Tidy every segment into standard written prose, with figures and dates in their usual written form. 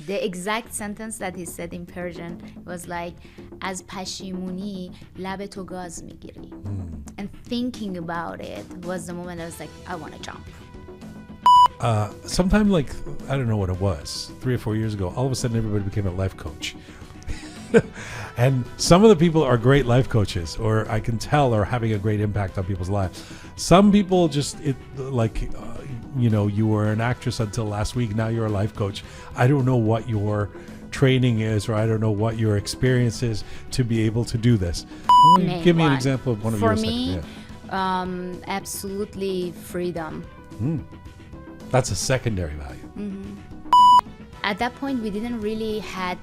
The exact sentence that he said in Persian was like, "Az pashimuni lab to gaz migiri." And thinking about it was the moment I was like, I want to jump. Sometime like, I don't know what it was, 3 or 4 years ago, all of a sudden everybody became a life coach. And some of the people are great life coaches, or I can tell are having a great impact on people's lives. Some people just, you were an actress until last week, now you're a life coach. I don't know what your training is, or I don't know what your experience is to be able to do this. Give me an example of one of yours. For me, absolutely freedom. That's a secondary value. At that point, we didn't really had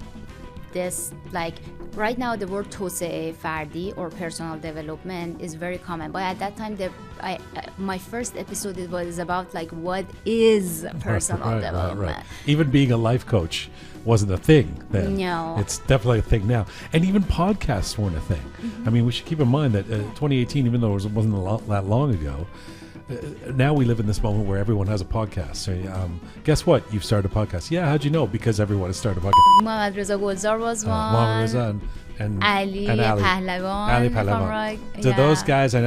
this, like, right now the word توسعه فردی or personal development is very common, but at that time my first episode was about like what is personal development. Right. Even being a life coach wasn't a thing then. No, it's definitely a thing now, and even podcasts weren't a thing. I mean, we should keep in mind that 2018, even though it wasn't that long ago, now we live in this moment where everyone has a podcast. So, guess what? You've started a podcast. Yeah, how'd you know? Because everyone has started a podcast. Mohammad Reza Gulzar was one. Mohammad Reza and Ali Pahlavan. Ali Pahlavan. Do those guys, I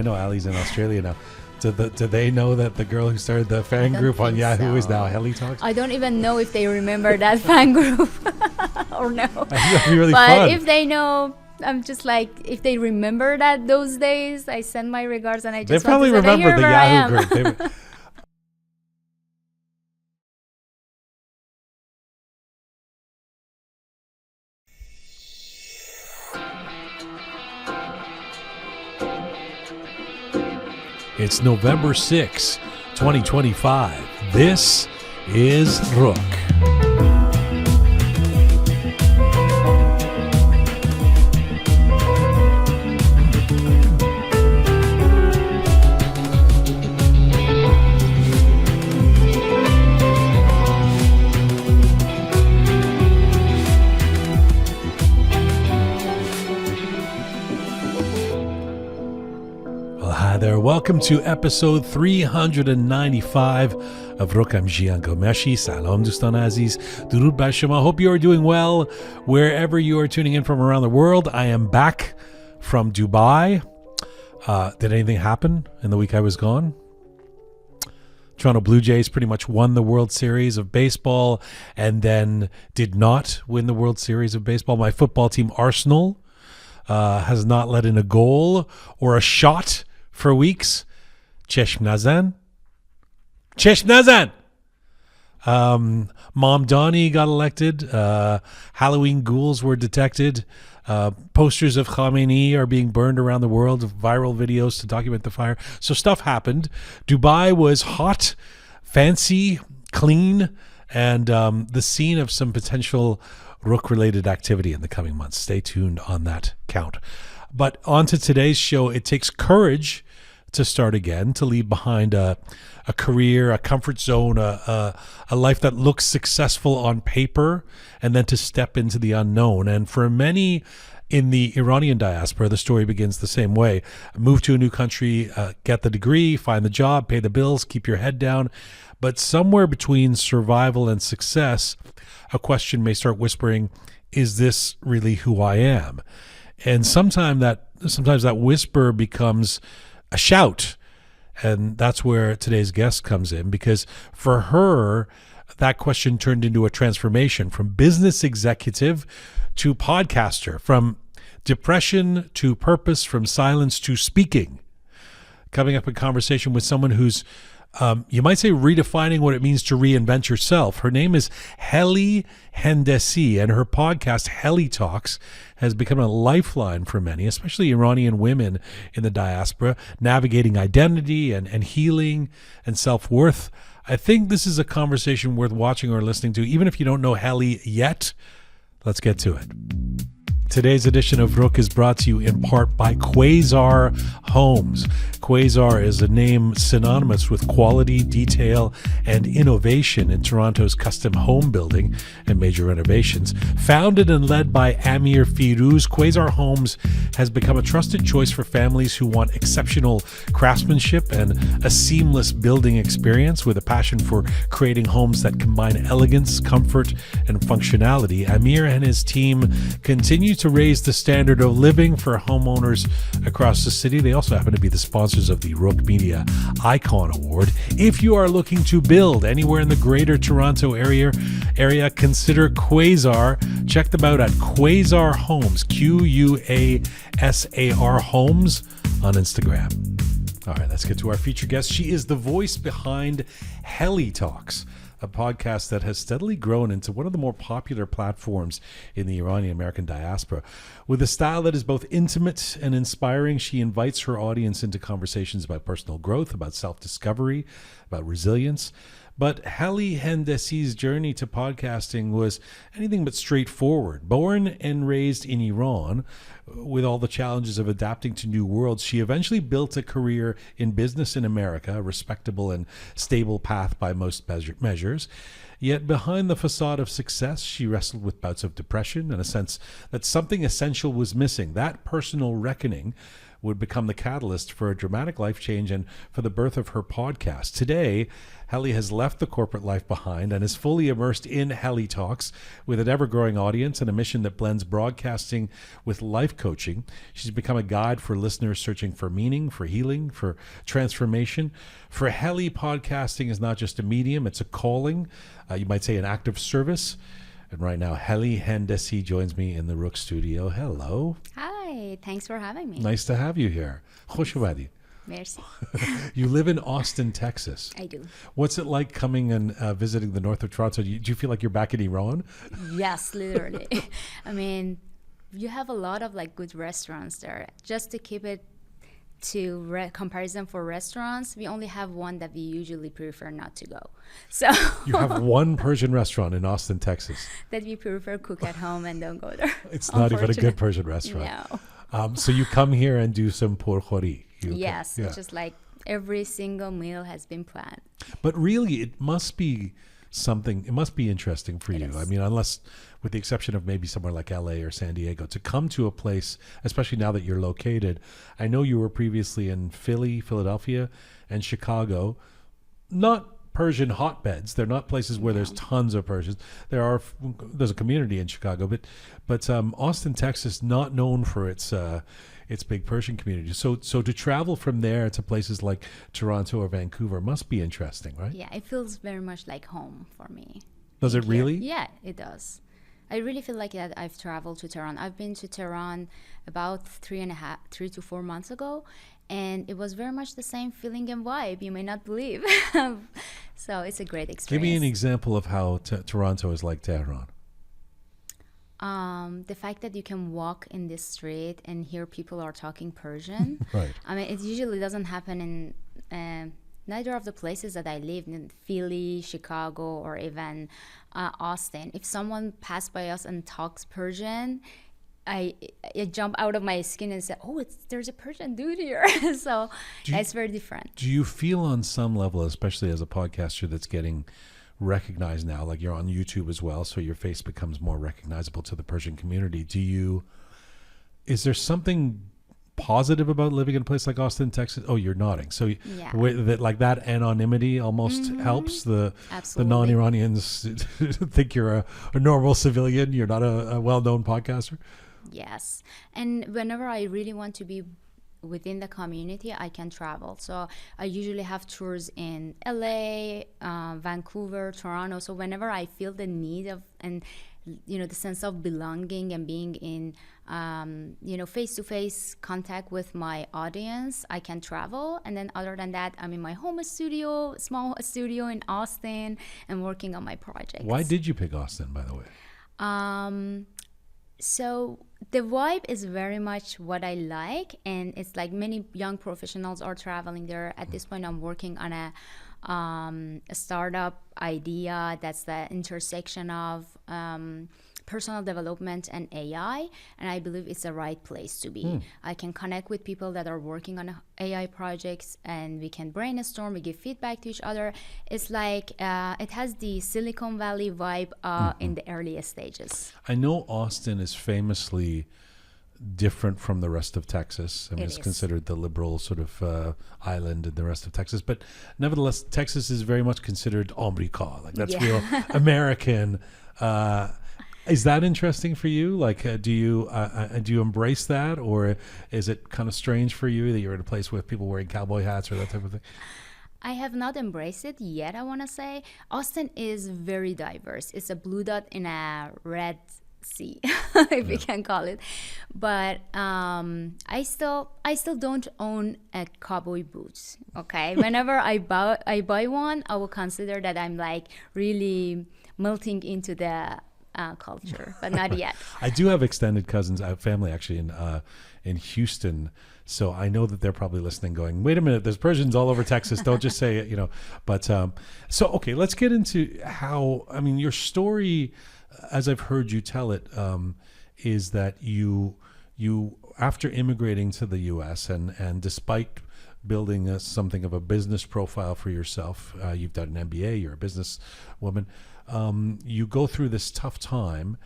know Ali's in Australia now. Do they know that the girl who started the fan group on Yahoo is now HelliTalk? I don't even know if they remember that fan group or no. That'd be really but fun. If they know, I'm just like, if they remember that those days, I send my regards, and I just they probably want to say, remember the Yahoo group. It's November 6, 2025. This is Roqe. Hi there, welcome to episode 395 of Roqe. I'm Jian Ghomeshi. Salam Dustan Aziz. Durud Bar Shoma. Hope you are doing well wherever you are tuning in from around the world. I am back from Dubai. Did anything happen in the week I was gone? Toronto Blue Jays pretty much won the World Series of Baseball and then did not win the World Series of Baseball. My football team, Arsenal, has not let in a goal or a shot for weeks. Cheshm Nazan. Mamdani got elected. Halloween ghouls were detected. Posters of Khamenei are being burned around the world, viral videos to document the fire. So stuff happened. Dubai was hot, fancy, clean, and the scene of some potential Roqe-related activity in the coming months. Stay tuned on that count. But on to today's show. It takes courage to start again, to leave behind a career, a comfort zone, a life that looks successful on paper, and then to step into the unknown. And for many in the Iranian diaspora, the story begins the same way. Move to a new country, get the degree, find the job, pay the bills, keep your head down. But somewhere between survival and success, a question may start whispering, is this really who I am? And sometimes that whisper becomes a shout. And that's where today's guest comes in, because for her, that question turned into a transformation from business executive to podcaster, from depression to purpose, from silence to speaking. Coming up in conversation with someone who's, you might say, redefining what it means to reinvent yourself. Her name is Helli Hendesi, and her podcast, HelliTalks, has become a lifeline for many, especially Iranian women in the diaspora, navigating identity and healing and self-worth. I think this is a conversation worth watching or listening to, even if you don't know Helli yet. Let's get to it. Today's edition of Roqe is brought to you in part by Quasar Homes. Quasar is a name synonymous with quality, detail, and innovation in Toronto's custom home building and major renovations. Founded and led by Amir Firuz, Quasar Homes has become a trusted choice for families who want exceptional craftsmanship and a seamless building experience. With a passion for creating homes that combine elegance, comfort, and functionality, Amir and his team continue to raise the standard of living for homeowners across the city. They also happen to be the sponsors of the Roqe Media Icon Award. If you are looking to build anywhere in the greater Toronto area, consider Quasar. Check them out at Quasar Homes, Quasar Homes on Instagram. All right, let's get to our featured guest. She is the voice behind HelliTalks, a podcast that has steadily grown into one of the more popular platforms in the Iranian-American diaspora. With a style that is both intimate and inspiring, she invites her audience into conversations about personal growth, about self-discovery, about resilience. But Helli Hendesi's journey to podcasting was anything but straightforward. Born and raised in Iran, with all the challenges of adapting to new worlds, she eventually built a career in business in America, a respectable and stable path by most measures. Yet behind the facade of success, she wrestled with bouts of depression and a sense that something essential was missing. That personal reckoning would become the catalyst for a dramatic life change and for the birth of her podcast. Today, Helli has left the corporate life behind and is fully immersed in HelliTalks with an ever-growing audience and a mission that blends broadcasting with life coaching. She's become a guide for listeners searching for meaning, for healing, for transformation. For Helli, podcasting is not just a medium, it's a calling. You might say an act of service. And right now, Helli Hendesi joins me in the Roqe studio. Hello. Hi, thanks for having me. Nice to have you here. Khosh oumadi. Merci. You live in Austin, Texas. I do. What's it like coming and visiting the north of Toronto? Do you feel like you're back in Iran? Yes, literally. I mean, you have a lot of like good restaurants there. Just to keep it to comparison for restaurants, we only have one that we usually prefer not to go. So you have one Persian restaurant in Austin, Texas that we prefer cook at home and don't go there. It's not even a good Persian restaurant. No. So you come here and do some porkhori. Yes, it's just like every single meal has been planned. But really, it must be something, it must be interesting for you. I mean, unless, with the exception of maybe somewhere like LA or San Diego, to come to a place, especially now that you're located. I know you were previously in Philadelphia, and Chicago. Not Persian hotbeds. They're not places where there's tons of Persians. There's a community in Chicago, but Austin, Texas, not known for its big Persian community. So to travel from there to places like Toronto or Vancouver must be interesting, right? Yeah, it feels very much like home for me. Does it really? Yeah, it does. I really feel like that I've traveled to Tehran. I've been to Tehran about 3 to 4 months ago, and it was very much the same feeling and vibe. You may not believe. So it's a great experience. Give me an example of how Toronto is like Tehran. The fact that you can walk in this street and hear people are talking Persian. Right. I mean, it usually doesn't happen in neither of the places that I lived in, Philly, Chicago, or even Austin. If someone passed by us and talks Persian, I jump out of my skin and say, "Oh, there's a Persian dude here." So it's very different. Do you feel on some level, especially as a podcaster that's getting recognized now, like you're on YouTube as well, so your face becomes more recognizable to the Persian community, is there something positive about living in a place like Austin, Texas? Oh, you're nodding. So that anonymity almost helps the non-Iranians think you're a normal civilian. You're not a well-known podcaster. Yes. And whenever I really want to be within the community, I can travel. So I usually have tours in LA, Vancouver, Toronto. So whenever I feel the need of, and the sense of belonging and being in face-to-face contact with my audience, I can travel. And then other than that, I'm in my home studio, small studio in Austin, and working on my projects. Why did you pick Austin, by the way? So the vibe is very much what I like, and it's like many young professionals are traveling there. At this point, I'm working on a a startup idea that's the intersection of personal development and AI, and I believe it's the right place to be. I can connect with people that are working on AI projects, and we can brainstorm, we give feedback to each other. It's like it has the Silicon Valley vibe in the earliest stages. I know Austin is famously different from the rest of Texas. I mean, it's considered the liberal sort of island in the rest of Texas, but nevertheless, Texas is very much considered America. Like that's real American. Is that interesting for you? Like, do you embrace that, or is it kind of strange for you that you're in a place with people wearing cowboy hats or that type of thing? I have not embraced it yet, I want to say. Austin is very diverse. It's a blue dot in a red sea, if you can call it. But I still don't own a cowboy boots. Okay, whenever I buy one, I will consider that I'm like really melting into the culture, but not yet. I do have extended cousins, I have family actually in Houston, so I know that they're probably listening going, wait a minute, there's Persians all over Texas, don't just say it, but so okay, let's get into how, I mean, your story, as I've heard you tell it, is that you after immigrating to the US and despite building something of a business profile for yourself, you've done an MBA, you're a business woman, you go through this tough time,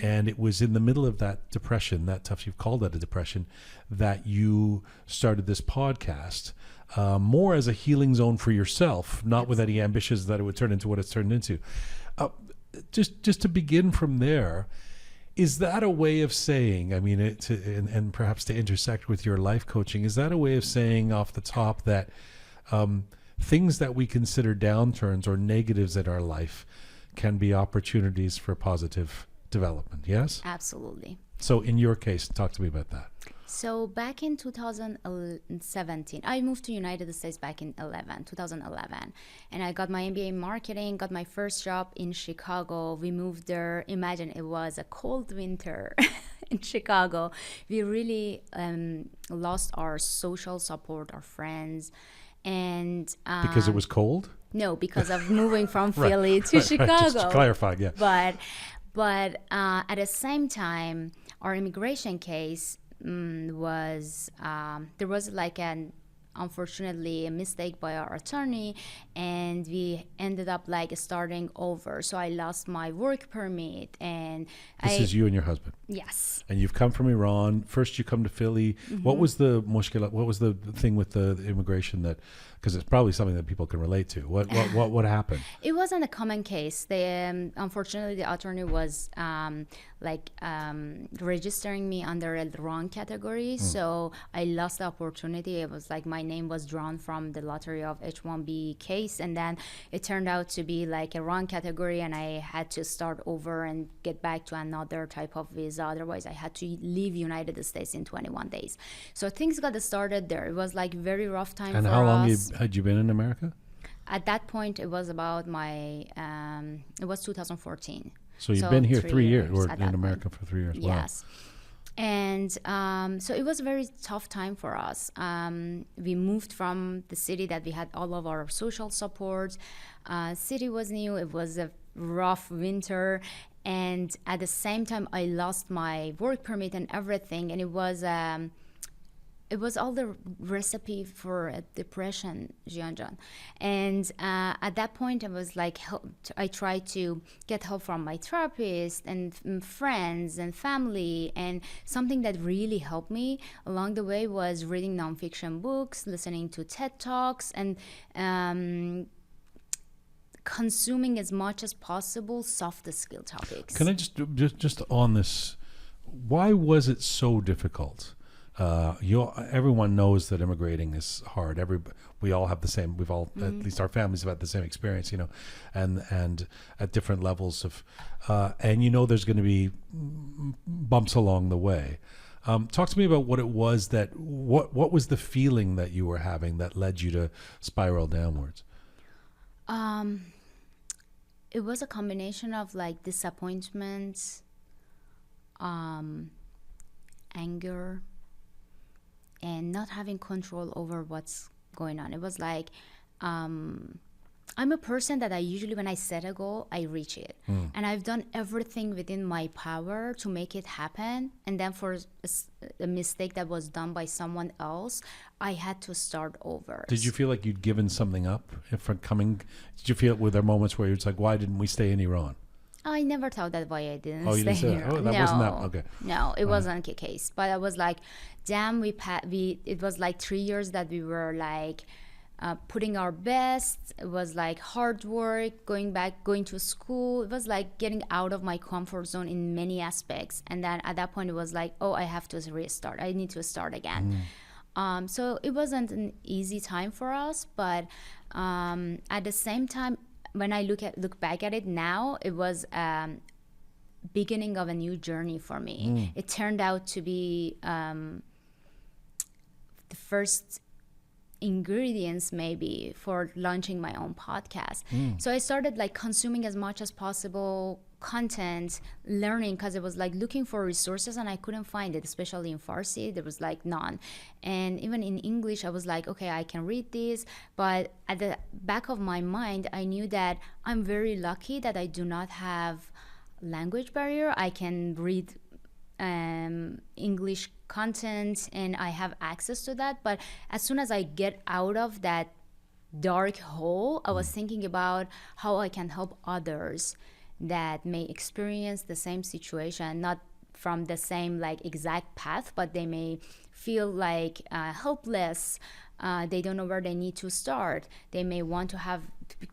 and it was in the middle of that depression, that tough, you've called that a depression, that you started this podcast, more as a healing zone for yourself, not with any ambitions that it would turn into what it's turned into. Just to begin from there, is that a way of saying, I mean, and perhaps to intersect with your life coaching, is that a way of saying off the top that things that we consider downturns or negatives in our life can be opportunities for positive development? Yes? Absolutely. So in your case, talk to me about that. So back in 2017, I moved to United States back in 2011, and I got my MBA in marketing, got my first job in Chicago. We moved there. Imagine it was a cold winter in Chicago. We really lost our social support, our friends, and because it was cold? No, because of moving from Philly to Chicago. Right. Just to clarify, yeah. But at the same time, our immigration case was there was like unfortunately a mistake by our attorney, and we ended up like starting over. So I lost my work permit, and this is you and your husband. Yes. And you've come from Iran. First, you come to Philly. What was the mushkila? What was the thing with the immigration that? Because it's probably something that people can relate to. What happened? It wasn't a common case. They unfortunately the attorney was registering me under the wrong category, so I lost the opportunity. It was like my name was drawn from the lottery of H-1B case, and then it turned out to be like a wrong category, and I had to start over and get back to another type of visa. Otherwise, I had to leave United States in 21 days. So things got started there. It was like very rough time and for us. And how long had you been in America? At that point, it was about it was 2014. So you've been here 3 years, or in America point. For 3 years. Yes. Wow. And so it was a very tough time for us. We moved from the city that we had all of our social support. City was new. It was a rough winter. And at the same time, I lost my work permit and everything. And it was all the recipe for a depression, Jian. And at that point, I was like, I tried to get help from my therapist and friends and family. And something that really helped me along the way was reading nonfiction books, listening to TED Talks, and consuming as much as possible soft skill topics. Can I just on this, why was it so difficult? Everyone knows that immigrating is hard. We all have the same. We've all, at least our families, have had the same experience, and at different levels of, and there's going to be bumps along the way. Talk to me about what it was what was the feeling that you were having that led you to spiral downwards? It was a combination of like disappointment, anger, and not having control over what's going on. It was like I'm a person that I usually, when I set a goal, I reach it. And I've done everything within my power to make it happen. And then for a mistake that was done by someone else, I had to start over. Did you feel like you'd given something up for coming? Did you feel, were there moments where it's like, why didn't we stay in Iran? I never thought that why I didn't Oh, you stay didn't say here. that? Oh, that wasn't that. Okay. No, it wasn't the case. But I was like, damn, it was like 3 years that we were like putting our best. It was like hard work, going to school. It was like getting out of my comfort zone in many aspects. And then at that point, it was like, oh, I have to restart. I need to start again. So it wasn't an easy time for us. But at the same time, when I look back at it now, it was beginning of a new journey for me. It turned out to be the first ingredients maybe for launching my own podcast. So I started like consuming as much as possible content, learning, because it was like looking for resources and I couldn't find it, especially in Farsi. There was like none. And even in English, I was like, okay, I can read this. But at the back of my mind, I knew that I'm very lucky that I do not have language barrier. I can read English content and I have access to that. But as soon as I get out of that dark hole, I was thinking about how I can help others that may experience the same situation, not from the same like exact path, but they may feel like helpless. They don't know where they need to start. They may want to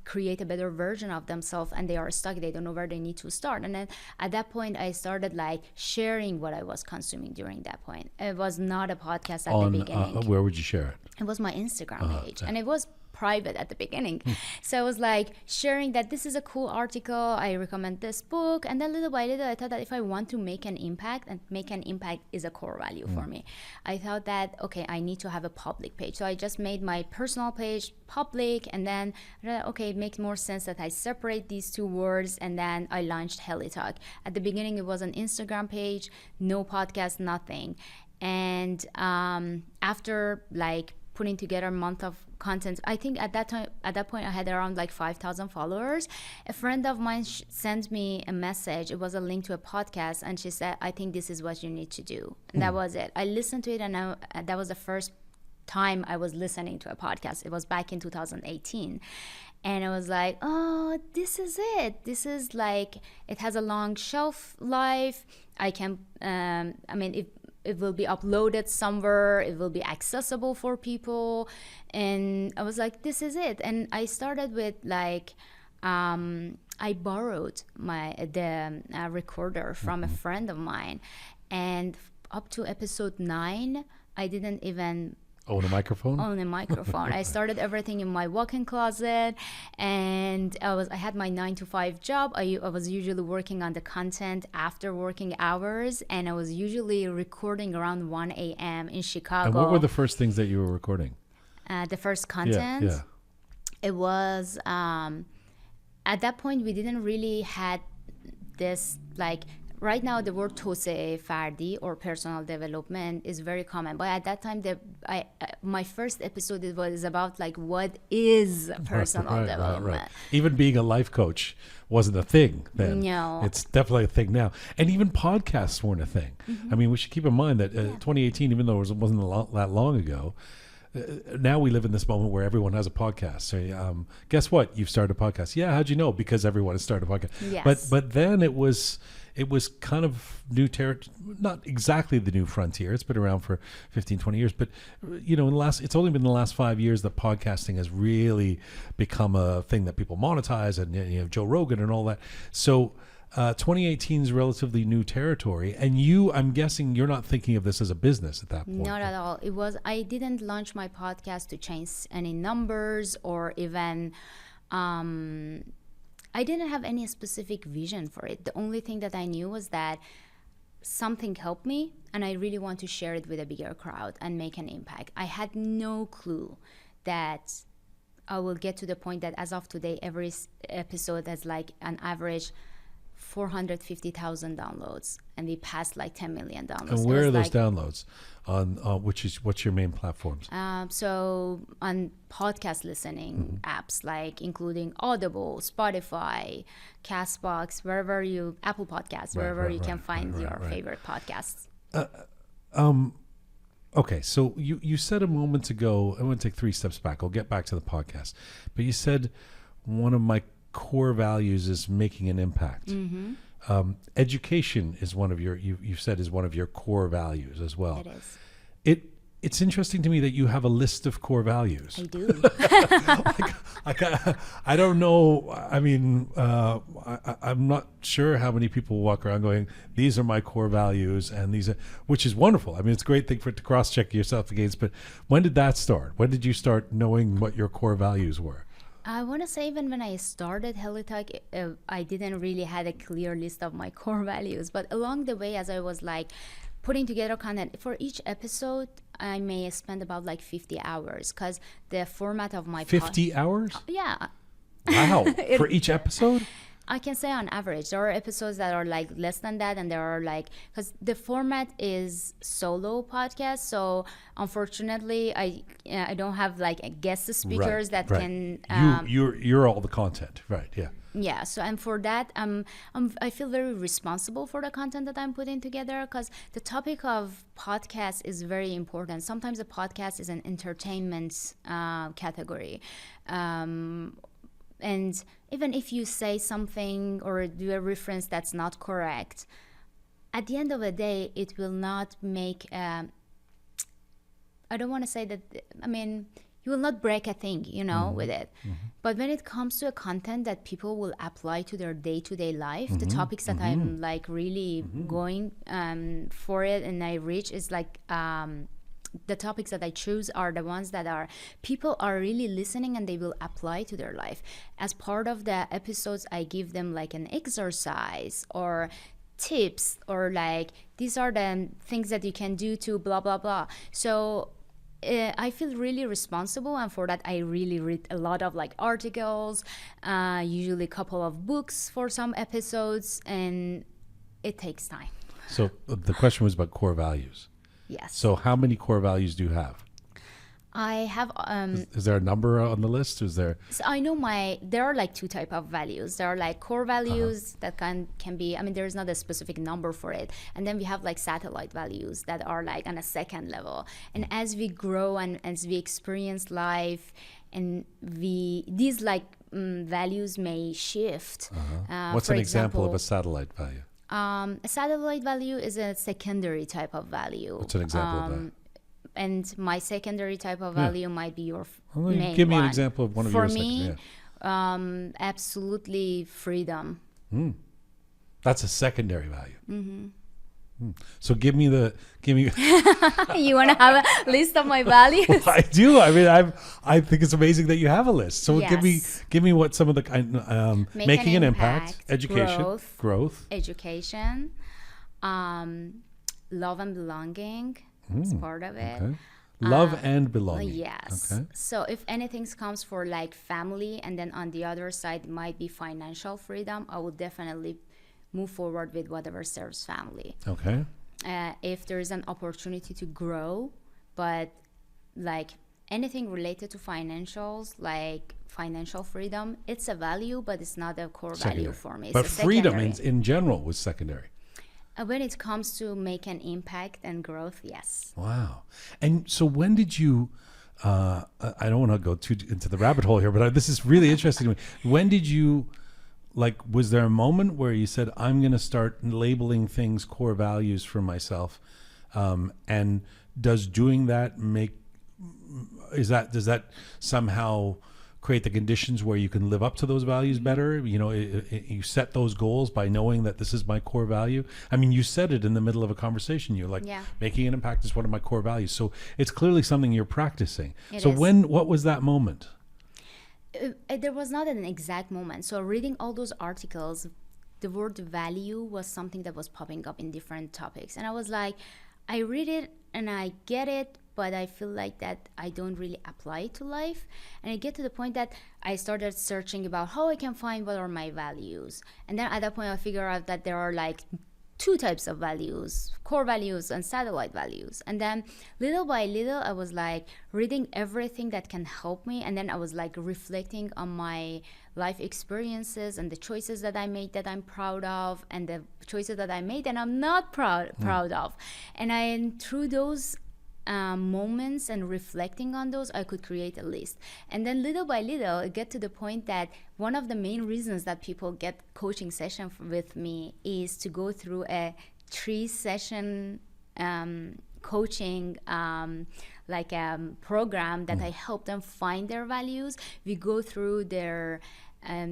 create a better version of themselves and they are stuck. They don't know where they need to start. And then at that point, I started like sharing what I was consuming during that point. It was not a podcast at the beginning. Where would you share it? It was my Instagram page. And it was private at the beginning. So I was like sharing that this is a cool article, I recommend this book, and then little by little I thought that if I want to make an impact, and make an impact is a core value for me, I thought that okay, I need to have a public page. So I just made my personal page public, and then okay, it makes more sense that I separate these two words, and then I launched HelliTalk. At the beginning it was an Instagram page, no podcast, nothing. And after like putting together a month of content, I think at that point I had around like 5,000 followers. A friend of mine sent me a message. It was a link to a podcast, and she said, I think this is what you need to do. And that was it. I listened to it, and that was the first time I was listening to a podcast. It was back in 2018. And I was like, oh, this is it. This is like, it has a long shelf life. I can, it will be uploaded somewhere. It will be accessible for people. And I was like, this is it. And I started with like, I borrowed the recorder from a friend of mine. And up to episode 9, I didn't even own a microphone? I started everything in my walk-in closet, and I had my 9-to-5 job. I was usually working on the content after working hours, and I was usually recording around 1 a.m. in Chicago. And what were the first things that you were recording? The first content? Yeah. It was, at that point, we didn't really had this, like, right now the word توسعه فردی or personal development is very common, but at that time my first episode was about like what is personal development. Right. Even being a life coach wasn't a thing then. No, it's definitely a thing now, and even podcasts weren't a thing. I mean, we should keep in mind that 2018, even though it wasn't that long ago, now we live in this moment where everyone has a podcast. So guess what? You've started a podcast. Yeah, how'd you know? Because everyone has started a podcast. Yes. But then it was kind of new territory, not exactly the new frontier. It's been around for 15, 20 years. But, it's only been the last 5 years that podcasting has really become a thing that people monetize, and you have Joe Rogan and all that. So 2018 is relatively new territory. And I'm guessing you're not thinking of this as a business at that point. Not at all. I didn't launch my podcast to change any numbers or even... I didn't have any specific vision for it. The only thing that I knew was that something helped me, and I really want to share it with a bigger crowd and make an impact. I had no clue that I will get to the point that as of today, every episode has like an average 450,000 downloads, and we passed like 10 million downloads. And It where was are those like, downloads? On what's your main platforms? so on podcast listening apps, like including Audible, Spotify, Castbox, wherever you, Apple Podcasts, wherever you can find your favorite podcasts. Okay, so you said a moment ago, I want to take 3 steps back. I'll get back to the podcast. But you said one of my core values is making an impact. Education is one of your, you've said is one of your core values as well. It is. It's interesting to me that you have a list of core values. I do. I don't know. I mean, I'm not sure how many people walk around going, these are my core values, and these are, which is wonderful. I mean, it's a great thing for it to cross-check yourself against. But when did that start? When did you start knowing what your core values were? I want to say even when I started HelliTalk, I didn't really had a clear list of my core values. But along the way, as I was like putting together content for each episode, I may spend about like 50 hours because the format of my 50 hours? Yeah. Wow. For each episode? I can say on average. There are episodes that are like less than that, and there are like, because the format is solo podcast, so unfortunately I don't have like a guest speakers that can you're all the content, right? Yeah. Yeah, so and for that, I feel very responsible for the content that I'm putting together, because the topic of podcast is very important. Sometimes a podcast is an entertainment category. And even if you say something or do a reference that's not correct, at the end of the day, it will not make, I don't want to say that, I mean, you will not break a thing, you know, with it. But when it comes to a content that people will apply to their day-to-day life, the topics that I'm like really going for it and I reach is like, the topics that I choose are the ones that are people are really listening and they will apply to their life. As part of the episodes, I give them like an exercise or tips, or like these are the things that you can do to blah blah blah. So I feel really responsible, and for that I really read a lot of like articles, usually a couple of books for some episodes, and it takes time. So the question was about core values. Yes. So how many core values do you have? I have Is there a number on the list? Is there? So I know there are like 2 type of values. There are like core values that can be, I mean, there's not a specific number for it. And then we have like satellite values that are like on a second level. And as we grow and as we experience life, and these like values may shift. What's for an example of example, a satellite value? A satellite value is a secondary type of value. What's an example of that? And my secondary type of value might be your main Give me an one. example of one of For yours. me, absolutely freedom. That's a secondary value. So give me. You want to have a list of my values? I do. I mean, I think it's amazing that you have a list. So Yes. give me what some of the making an impact, education, growth, education, love and belonging is part of it. okay. Love and belonging. Yes. Okay. So if anything comes for like family, and then on the other side might be financial freedom, I would definitely move forward with whatever serves family. Okay. If there is an opportunity to grow, but like anything related to financials, like financial freedom, it's a value, but it's not a core value for me. It's But a freedom secondary. in general was secondary. When it comes to make an impact and growth, yes. Wow. And so when did you, I don't want to go too into the rabbit hole here, but this is really interesting to me. When did you, like, was there a moment where you said, I'm going to start labeling things core values for myself? And does doing that does that somehow create the conditions where you can live up to those values better? You know, you set those goals by knowing that this is my core value. I mean, you said it in the middle of a conversation. You're like, making an impact is one of my core values. So it's clearly something you're practicing. It so is. what was that moment? There was not an exact moment. So reading all those articles, the word value was something that was popping up in different topics. And I was like, I read it and I get it, but I feel like that I don't really apply it to life. And I get to the point that I started searching about how I can find what are my values. And then at that point I figure out that there are like two types of values, core values and satellite values. And then little by little I was like reading everything that can help me, and then I was like reflecting on my life experiences and the choices that I made that I'm proud of, and the choices that I made and I'm not proud of. And through those moments and reflecting on those, I could create a list. And then little by little it get to the point that one of the main reasons that people get coaching session with me is to go through a 3-session coaching program that I help them find their values. We go through their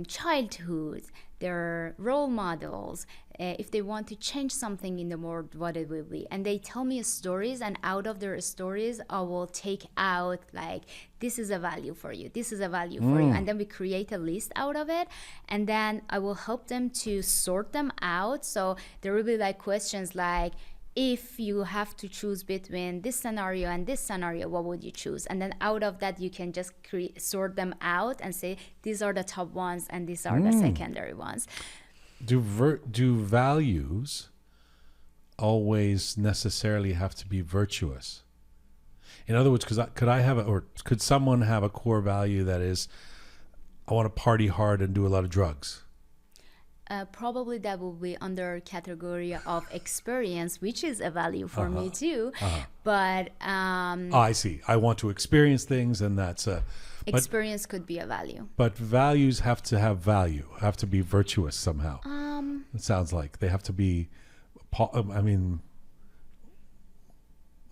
childhood, their role models, if they want to change something in the world, what it will be. And they tell me stories, and out of their stories I will take out like, this is a value for you, this is a value for you, and then we create a list out of it, and then I will help them to sort them out. So there will be like questions like, if you have to choose between this scenario and this scenario, what would you choose? And then out of that you can just sort them out and say, these are the top ones and these are the secondary ones. Do values always necessarily have to be virtuous? In other words, could someone have a core value that is, I want to party hard and do a lot of drugs? Probably that will be under category of experience, which is a value for me too. But I see. I want to experience things, and that's experience could be a value. But values have to have value, have to be virtuous somehow. It sounds like they have to be. I mean,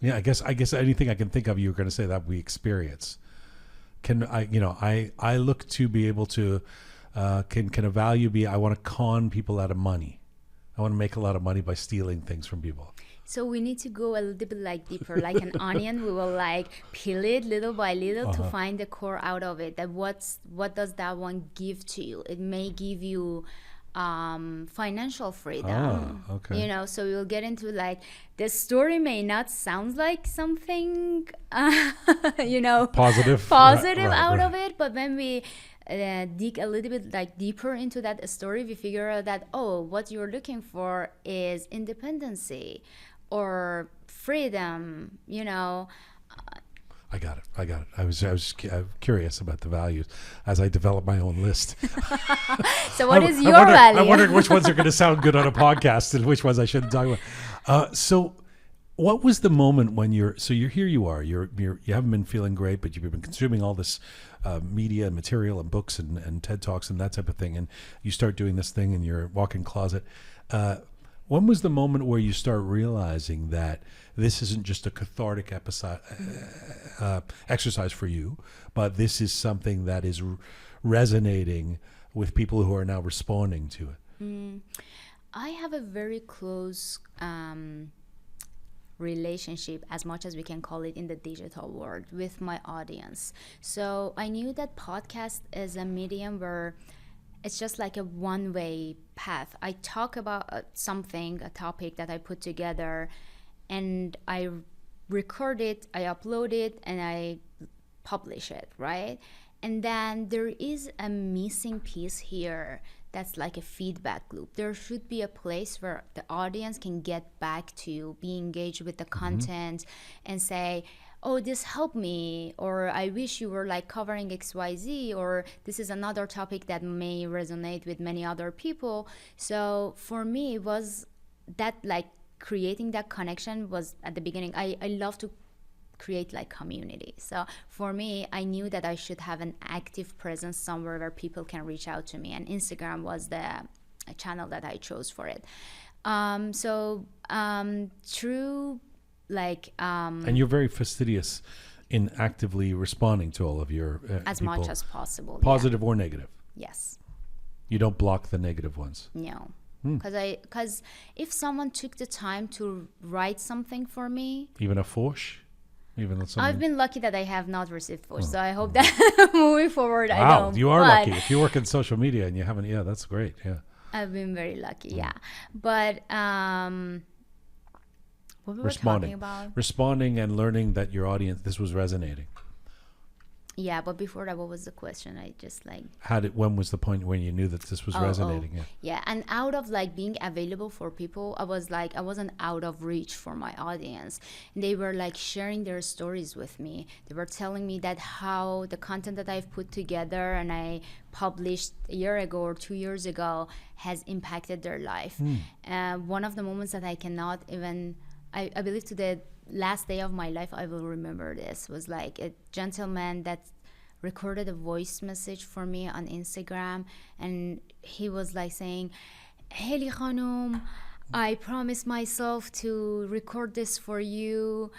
yeah. I guess anything I can think of, you're going to say that we experience. I look to be able to. Can a value be, I want to con people out of money? I want to make a lot of money by stealing things from people. So we need to go a little bit like deeper, like an onion. We will like peel it little by little to find the core out of it. That what does that one give to you? It may give you financial freedom. Okay. You know, so we'll get into like, the story may not sound like something positive out of it, but when we dig a little bit like deeper into that story, we figure out that, what you're looking for is independency or freedom, I got it. I was curious about the values as I developed my own list. So what is your value? I'm wondering which ones are going to sound good on a podcast and which ones I shouldn't talk about. So what was the moment when you're here, you haven't been feeling great, but you've been consuming all this media and material and books and TED Talks and that type of thing, and you start doing this thing in your walk-in closet. When was the moment where you start realizing that this isn't just a cathartic exercise for you, but this is something that is resonating with people who are now responding to it? I have a very close relationship, as much as we can call it in the digital world, with my audience. So I knew that podcast is a medium where it's just like a one-way path. I talk about a topic that I put together, and I record it, I upload it, and I publish it, right? And then there is a missing piece here that's like a feedback loop. There should be a place where the audience can get back to you, be engaged with the content, and say, this helped me, or I wish you were like covering XYZ, or this is another topic that may resonate with many other people. So for me, it was that, like, creating that connection was at the beginning. I love to create like community. So for me, I knew that I should have an active presence somewhere where people can reach out to me, and Instagram was the channel that I chose for it. Through like and you're very fastidious in actively responding to all of your as people, much as possible, positive or negative. Yes. You don't block the negative ones. No. Because if someone took the time to write something for me, even a fosh, I've been lucky that I have not received fosh, so I hope that moving forward I don't. You are lucky. If you work in social media and you haven't, that's great. Yeah, I've been very lucky. But What we were talking about? Responding and learning that your audience, this was resonating. Yeah, but before that, what was the question? I just like... When was the point when you knew that this was resonating? Yeah, and out of like being available for people, I wasn't out of reach for my audience. And they were like sharing their stories with me. They were telling me that how the content that I've put together and I published a year ago or 2 years ago has impacted their life. One of the moments that I cannot even... I believe to the last day of my life I will remember this, was like a gentleman that recorded a voice message for me on Instagram, and he was like saying, Helli Khanum, I promised myself to record this for you.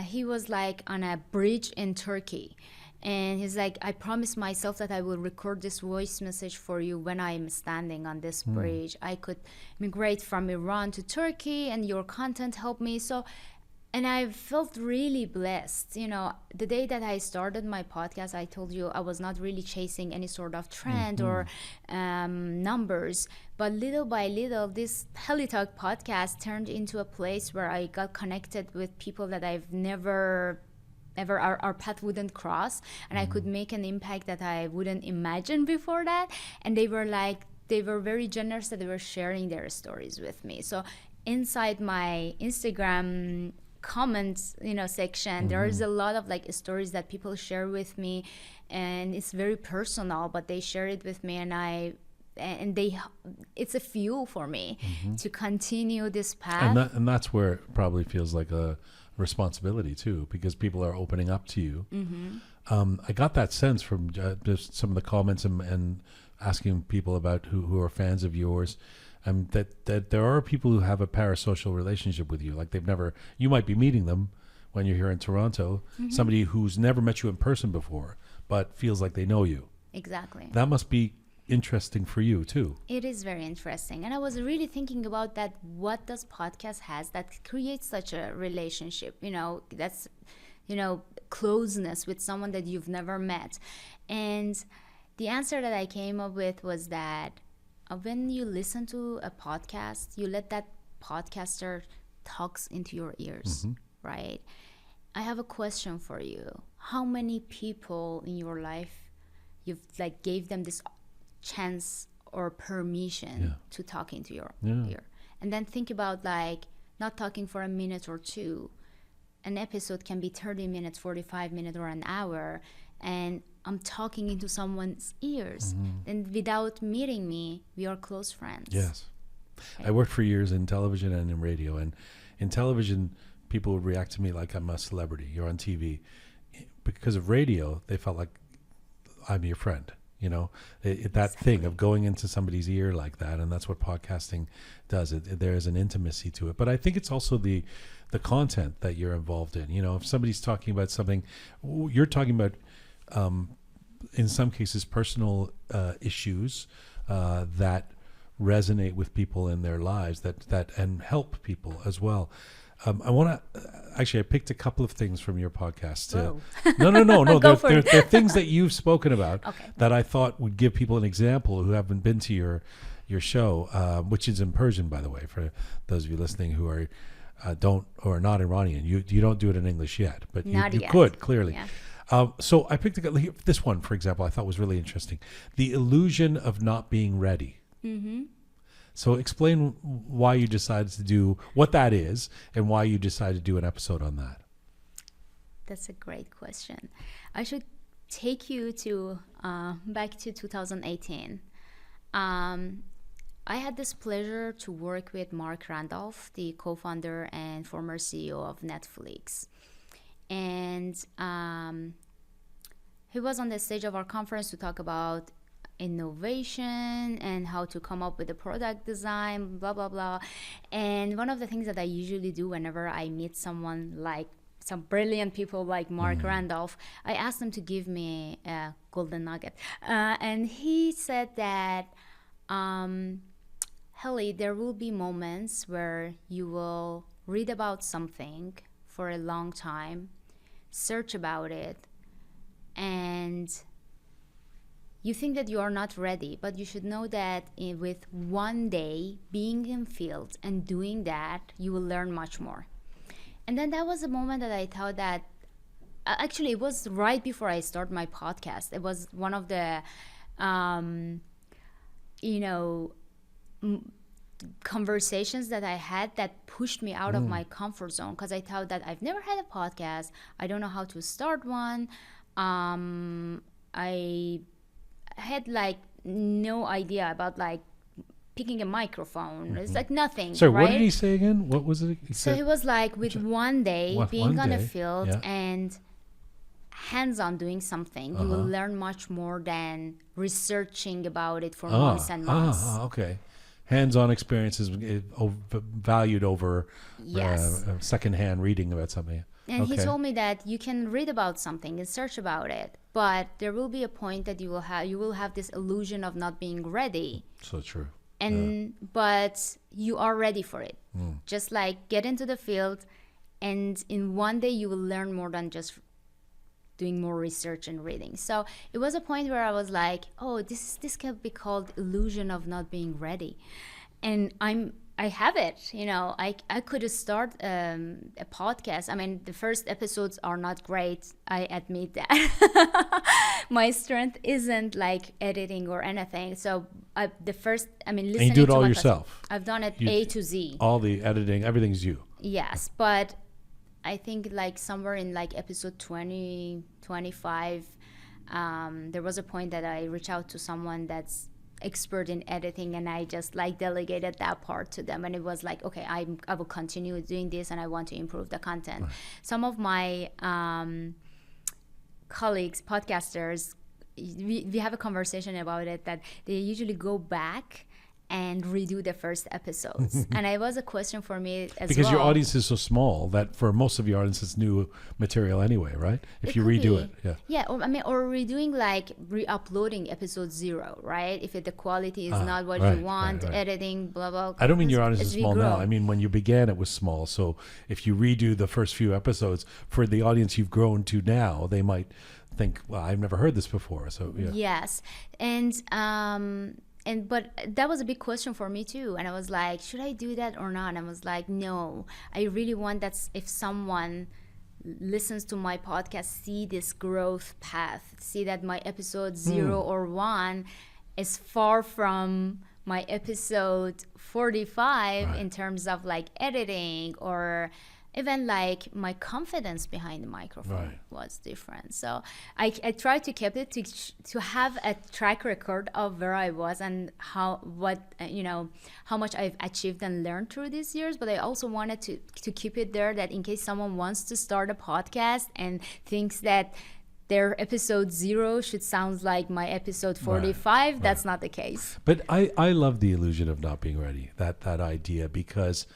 He was like on a bridge in Turkey, and he's like, I promised myself that I will record this voice message for you when I'm standing on this bridge. I could migrate from Iran to Turkey and your content helped me. And I felt really blessed. You know, the day that I started my podcast, I told you I was not really chasing any sort of trend or numbers. But little by little, this HelliTalk podcast turned into a place where I got connected with people that I've never ever our path wouldn't cross, and I could make an impact that I wouldn't imagine before that. And they were very generous that they were sharing their stories with me. So inside my Instagram comments section, there's a lot of like stories that people share with me, and it's very personal, but they share it with me, and it's a fuel for me to continue this path. And that's where it probably feels like a responsibility too, because people are opening up to you. I got that sense from just some of the comments and asking people about who are fans of yours, that there are people who have a parasocial relationship with you. Like you might be meeting them when you're here in Toronto, somebody who's never met you in person before, but feels like they know you. Exactly. That must be interesting for you too. It is very interesting, and I was really thinking about that. What does podcast has that creates such a relationship? That's closeness with someone that you've never met. And the answer that I came up with was that when you listen to a podcast, you let that podcaster talks into your ears, right? I have a question for you. How many people in your life you've like gave them this chance or permission to talk into your ear? And then think about like not talking for a minute or two. An episode can be 30 minutes, 45 minutes, or an hour, and I'm talking into someone's ears. And without meeting me, we are close friends. Yes. Okay. I worked for years in television and in radio, and in television people would react to me like I'm a celebrity. You're on TV. Because of radio, they felt like I'm your friend. That thing of going into somebody's ear like that, and that's what podcasting does. There is an intimacy to it, but I think it's also the content that you're involved in. If somebody's talking about something, you're talking about, in some cases, personal issues that resonate with people in their lives, that and help people as well. I picked a couple of things from your podcast. No. They're things that you've spoken about that I thought would give people an example who haven't been to your show, which is in Persian, by the way, for those of you listening who are not Iranian. You don't do it in English yet, but you could clearly. Yeah. So I picked this one, for example, I thought was really interesting. The illusion of not being ready. So explain why you decided to do what that is and why you decided to do an episode on that. That's a great question. I should take you to back to 2018. I had this pleasure to work with Mark Randolph, the co-founder and former CEO of Netflix. And he was on the stage of our conference to talk about innovation and how to come up with a product design, blah, blah, blah. And one of the things that I usually do whenever I meet someone like some brilliant people like Mark Randolph, I ask them to give me a golden nugget. And he said that, Helli, there will be moments where you will read about something for a long time, search about it, and you think that you are not ready, but you should know that with one day being in field and doing that, you will learn much more. And then that was a moment that I thought that actually it was right before I started my podcast. It was one of the, you know, conversations that I had that pushed me out of my comfort zone, because I thought that I've never had a podcast. I don't know how to start one. I had like no idea about like picking a microphone. It's like nothing. Sorry, right? what did he say again? What was it? So he was like, with one day being on a day, field yeah. and hands-on doing something, you will learn much more than researching about it for months and months. Okay. Hands-on experience is valued over Yes. secondhand reading about something. And he told me that you can read about something and search about it, but there will be a point that you will have this illusion of not being ready. So true. And but you are ready for it. Just like get into the field, and in one day you will learn more than just doing more research and reading. So it was a point where I was like, oh, this can be called illusion of not being ready. And I have it, you know. I could start a podcast. I mean, the first episodes are not great. I admit that. My strength isn't like editing or anything. So listening. And you do it to all my yourself. I've done it A to Z. All the editing, everything's you. Yes, but I think like somewhere in like episode 20, 25, there was a point that I reached out to someone that's expert in editing, and I just like delegated that part to them, and it was like, okay, I will continue doing this, and I want to improve the content. Right. Some of my colleagues, podcasters, we have a conversation about it, that they usually go back and redo the first episodes. And it was a question for me as because well. your audience is so small that for most of your audience it's new material anyway, right? If you redo it. Yeah, or redoing, like re-uploading episode 0, right? If the quality is not what you want, editing, blah, blah. I don't mean your audience is small now. I mean, when you began it was small. So if you redo the first few episodes, for the audience you've grown to now, they might think, well, I've never heard this before. So yeah. Yes. But that was a big question for me too. And I was like, should I do that or not? And I was like, no, I really want that if someone listens to my podcast, see this growth path, see that my episode 0 or 1 is far from my episode 45 in terms of like editing, or even like my confidence behind the microphone was different. So I tried to keep it to have a track record of where I was and how much I've achieved and learned through these years. But I also wanted to keep it there, that in case someone wants to start a podcast and thinks that their episode 0 should sound like my episode 45, that's not the case. But I love the illusion of not being ready, that idea, because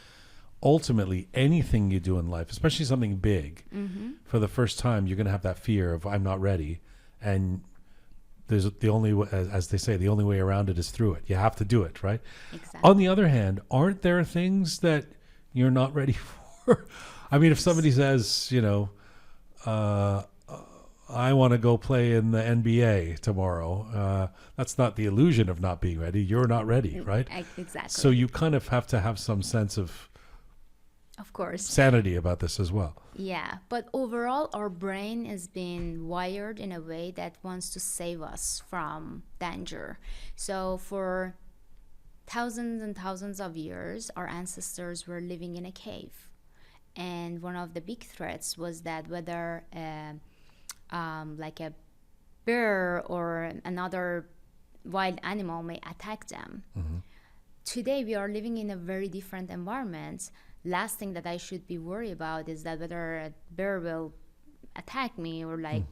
ultimately anything you do in life, especially something big, for the first time, you're going to have that fear of I'm not ready. And there's the only way, as they say, the only way around it is through it. You have to do it, right? Exactly. On the other hand, aren't there things that you're not ready for? I mean, if somebody says, I want to go play in the NBA tomorrow, that's not the illusion of not being ready. You're not ready, right? Exactly. So you kind of have to have some sense of course, sanity about this as well. Yeah, but overall our brain has been wired in a way that wants to save us from danger. So for thousands and thousands of years, our ancestors were living in a cave, and one of the big threats was that whether like a bear or another wild animal may attack them. Today we are living in a very different environment. Last thing that I should be worried about is that whether a bear will attack me or like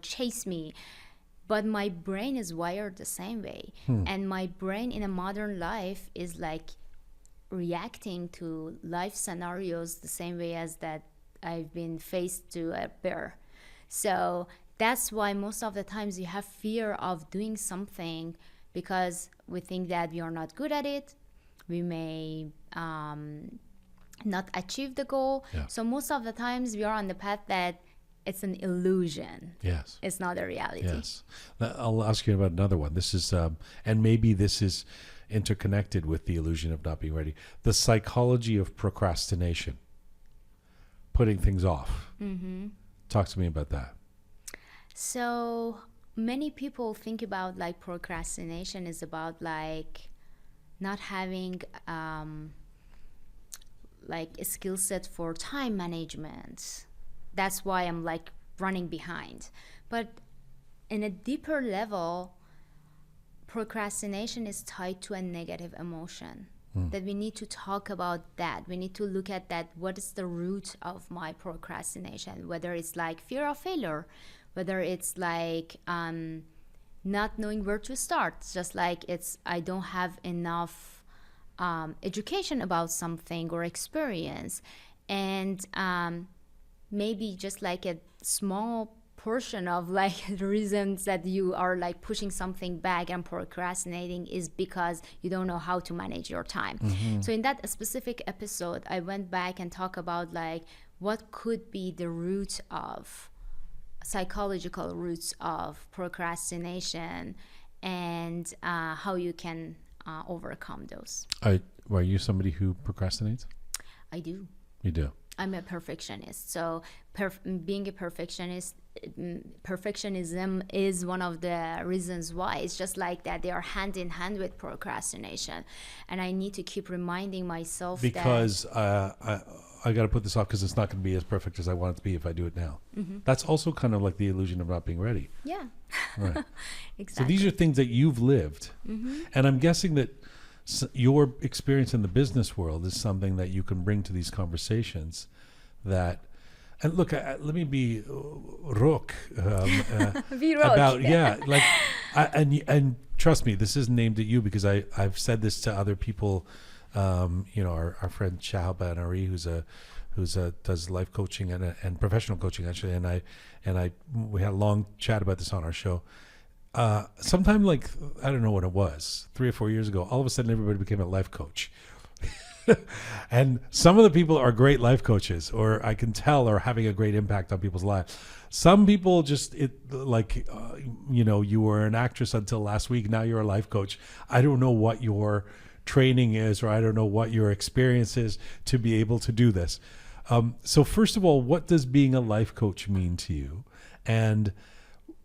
chase me. But my brain is wired the same way, and my brain in a modern life is like reacting to life scenarios the same way as that I've been faced to a bear. So that's why most of the times you have fear of doing something, because we think that we are not good at it. We may not achieve the goal. Yeah. So most of the times we are on the path that it's an illusion. Yes. It's not a reality. Yes. Now, I'll ask you about another one. This is, and maybe this is interconnected with the illusion of not being ready. The psychology of procrastination. putting things off. Talk to me about that. So many people think about like procrastination is about like not having like a skill set for time management. That's why I'm like running behind. But in a deeper level, procrastination is tied to a negative emotion. That we need to talk about that. We need to look at that. What is the root of my procrastination? Whether it's like fear of failure, whether it's like not knowing where to start, just like it's I don't have enough education about something or experience, and maybe just like a small portion of like the reasons that you are like pushing something back and procrastinating is because you don't know how to manage your time. So in that specific episode, I went back and talked about like what could be the root of psychological roots of procrastination, and how you can overcome those. Are you somebody who procrastinates? I do. You do. I'm a perfectionist. So being a perfectionist, perfectionism is one of the reasons why. It's just like that they are hand in hand with procrastination. And I need to keep reminding myself because I got to put this off because it's not going to be as perfect as I want it to be if I do it now. That's also kind of like the illusion of not being ready. Yeah. Right. Exactly. So these are things that you've lived. And I'm guessing that your experience in the business world is something that you can bring to these conversations that, and look, let me be Roqe about, like, and trust me, this isn't aimed at you because I've said this to other people. Our friend Shahab Banari, who's does life coaching and professional coaching actually, and we had a long chat about this on our show. Sometime like, I don't know what it was, 3 or 4 years ago, all of a sudden everybody became a life coach. And some of the people are great life coaches, or I can tell are having a great impact on people's lives. Some people just, you were an actress until last week, now you're a life coach. I don't know what your training is, or I don't know what your experience is to be able to do this. So first of all, what does being a life coach mean to you? And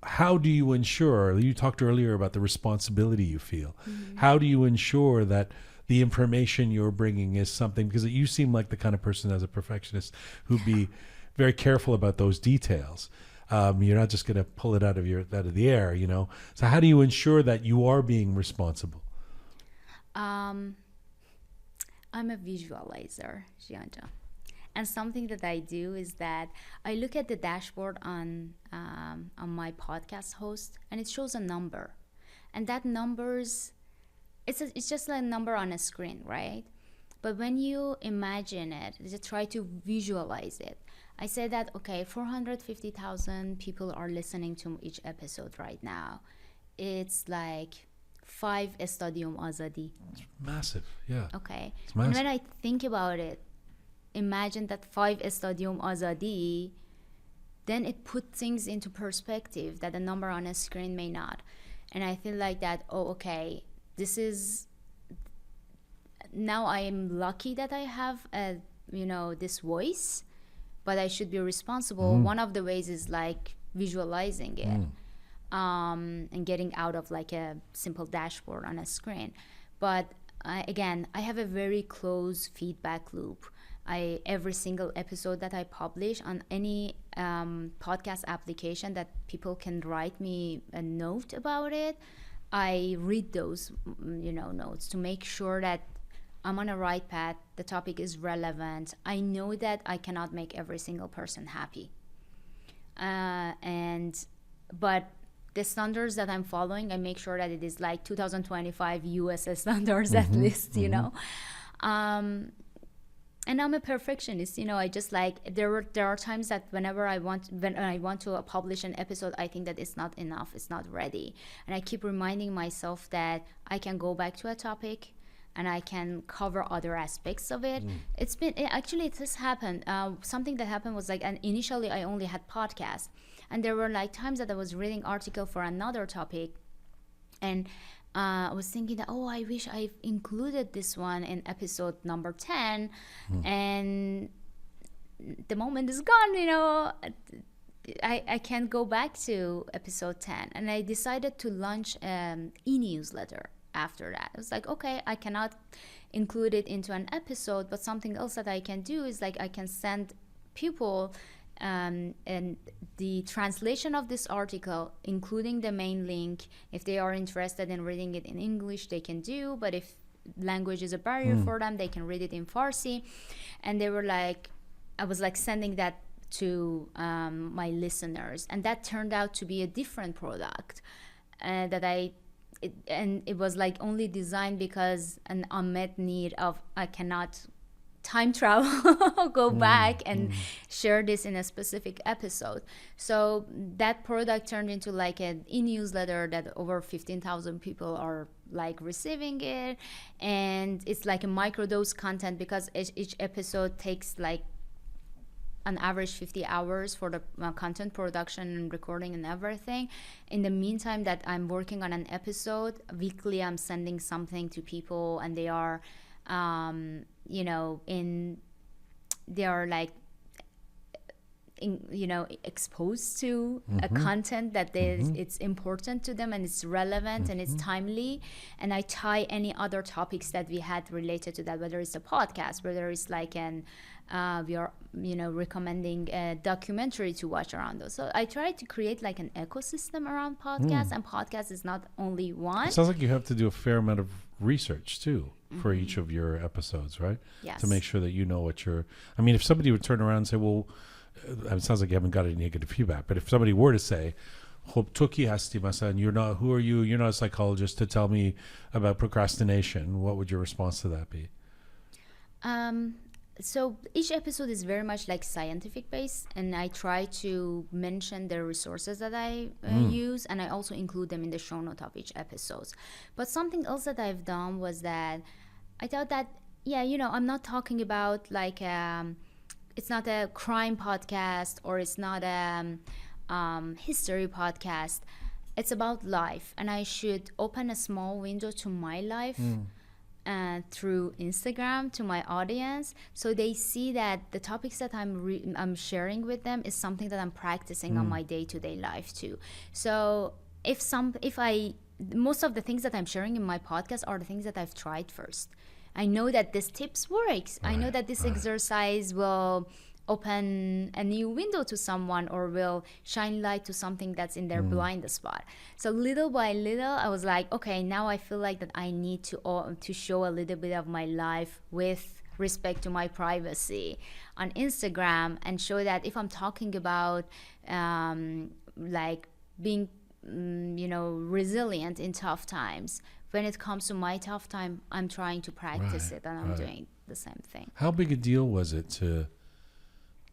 how do you ensure, you talked earlier about the responsibility you feel. How do you ensure that the information you're bringing is something, because you seem like the kind of person as a perfectionist who'd be very careful about those details. You're not just going to pull it out of the air, So how do you ensure that you are being responsible? I'm a visualizer, Jian. And something that I do is that I look at the dashboard on my podcast host, and it shows a number, and that number's it's just a number on a screen, right? But when you imagine it, just try to visualize it. I say that, okay, 450,000 people are listening to each episode right now. It's like 5 Stadium Azadi. It's massive, yeah. Okay. It's massive. And when I think about it, imagine that 5 Stadium Azadi, then it puts things into perspective that a number on a screen may not. And I feel like that, okay, this is, now I am lucky that I have this voice, but I should be responsible. One of the ways is like visualizing it, and getting out of like a simple dashboard on a screen. But again, I have a very close feedback loop. Every single episode that I publish on any podcast application that people can write me a note about it, I read those notes to make sure that I'm on a right path, the topic is relevant. I know that I cannot make every single person happy, but the standards that I'm following, I make sure that it is like 2025 US standards at least, and I'm a perfectionist, I just like, there are times that when I want to publish an episode, I think that it's not enough, it's not ready. And I keep reminding myself that I can go back to a topic and I can cover other aspects of it. It has happened. Something that happened was like, and initially I only had podcasts. And there were like times that I was reading article for another topic, and I was thinking that, I wish I included this one in episode number 10. And the moment is gone, I can't go back to episode 10. And I decided to launch an e-newsletter after that. It was like, okay, I cannot include it into an episode, but something else that I can do is like I can send people and the translation of this article, including the main link. If they are interested in reading it in English, they can do, but if language is a barrier for them, they can read it in Farsi. And they were like, I was like sending that to my listeners, and that turned out to be a different product and it was like only designed because an unmet need of I cannot time travel go back and share this in a specific episode. So that product turned into like an e-newsletter that over 15,000 people are like receiving it, and it's like a microdose content because each episode takes like on average 50 hours for the content production and recording and everything. In the meantime that I'm working on an episode, weekly I'm sending something to people, and they are they are like exposed to a content that it's important to them and it's relevant and it's timely, and I tie any other topics that we had related to that, whether it's a podcast, whether it's like we are recommending a documentary to watch around those. So I try to create like an ecosystem around podcasts, and podcast is not only one. It sounds like you have to do a fair amount of research too for each of your episodes, right? Yes. To make sure that you know what you're, I mean, if somebody would turn around and say, well, it sounds like you haven't got any negative feedback, but if somebody were to say, "Toki hasti masan, you're not, who are you? You're not a psychologist to tell me about procrastination," what would your response to that be? So each episode is very much like scientific based, and I try to mention the resources that I use, and I also include them in the show note of each episode. But something else that I've done was that I thought that, I'm not talking about like it's not a crime podcast or it's not a history podcast. It's about life, and I should open a small window to my life through Instagram to my audience, so they see that the topics that I'm sharing with them is something that I'm practicing on my day-to-day life too. So most of the things that I'm sharing in my podcast are the things that I've tried first. I know that this tips works. I know that this exercise will open a new window to someone or will shine light to something that's in their blind spot. So little by little, I was like, okay, now I feel like that I need to show a little bit of my life with respect to my privacy on Instagram, and show that if I'm talking about like being resilient in tough times, when it comes to my tough time, I'm trying to practice it, and I'm doing the same thing. How big a deal was it to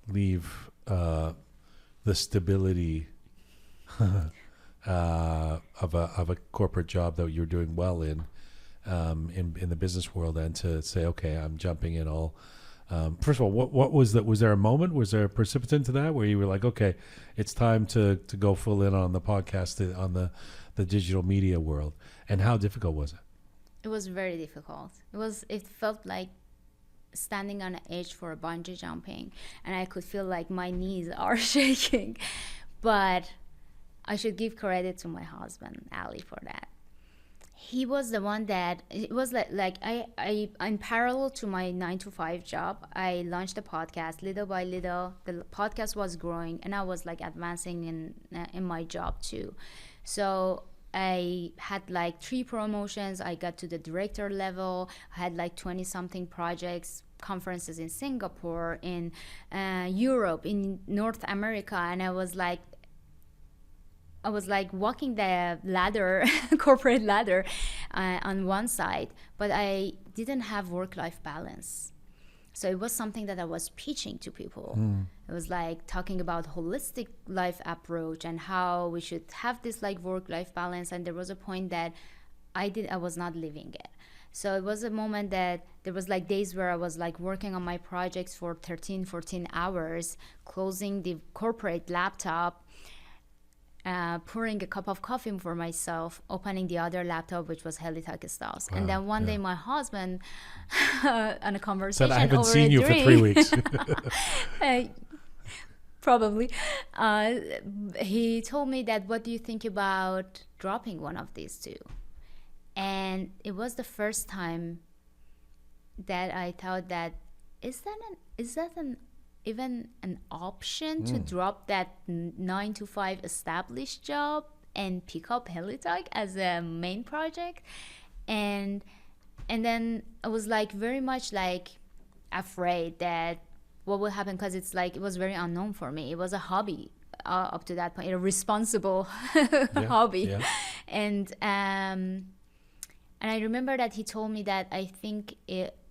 leave the stability of a corporate job that you're doing well in the business world, and to say, okay, I'm jumping in all? First of all, what was that? Was there a moment? Was there a precipitant to that where you were like, okay, it's time to go full in on the podcast, on the digital media world? And how difficult was it? It was very difficult. It felt like standing on an edge for a bungee jumping, and I could feel like my knees are shaking. But I should give credit to my husband, Ali, for that. He was the one that, it was like I in parallel to my 9-to-5 job, I launched the podcast little by little. The podcast was growing, and I was like advancing in my job too. So I had like 3 promotions. I got to the director level. I had like 20 something projects, conferences in Singapore, in Europe, in North America. And I was like walking the ladder, corporate ladder on one side, but I didn't have work-life balance. So it was something that I was pitching to people. It was like talking about holistic life approach and how we should have this like work-life balance. And there was a point that I was not living it. So it was a moment that there was like days where I was like working on my projects for 13, 14 hours, closing the corporate laptop, pouring a cup of coffee for myself, opening the other laptop, which was HelliTalk stuff. Wow, And then one day yeah. my husband, on a conversation Said, I haven't over seen a you for drink, 3 weeks. probably, he told me that, what do you think about dropping one of these two? And it was the first time that I thought that, is that an even an option to drop that 9 to 5 established job and pick up HelliTalk as a main project? And then I was like very much like afraid that what will happen, because it's like it was very unknown for me. It was a hobby up to that point, a responsible hobby. Yeah. And I remember that he told me that, I think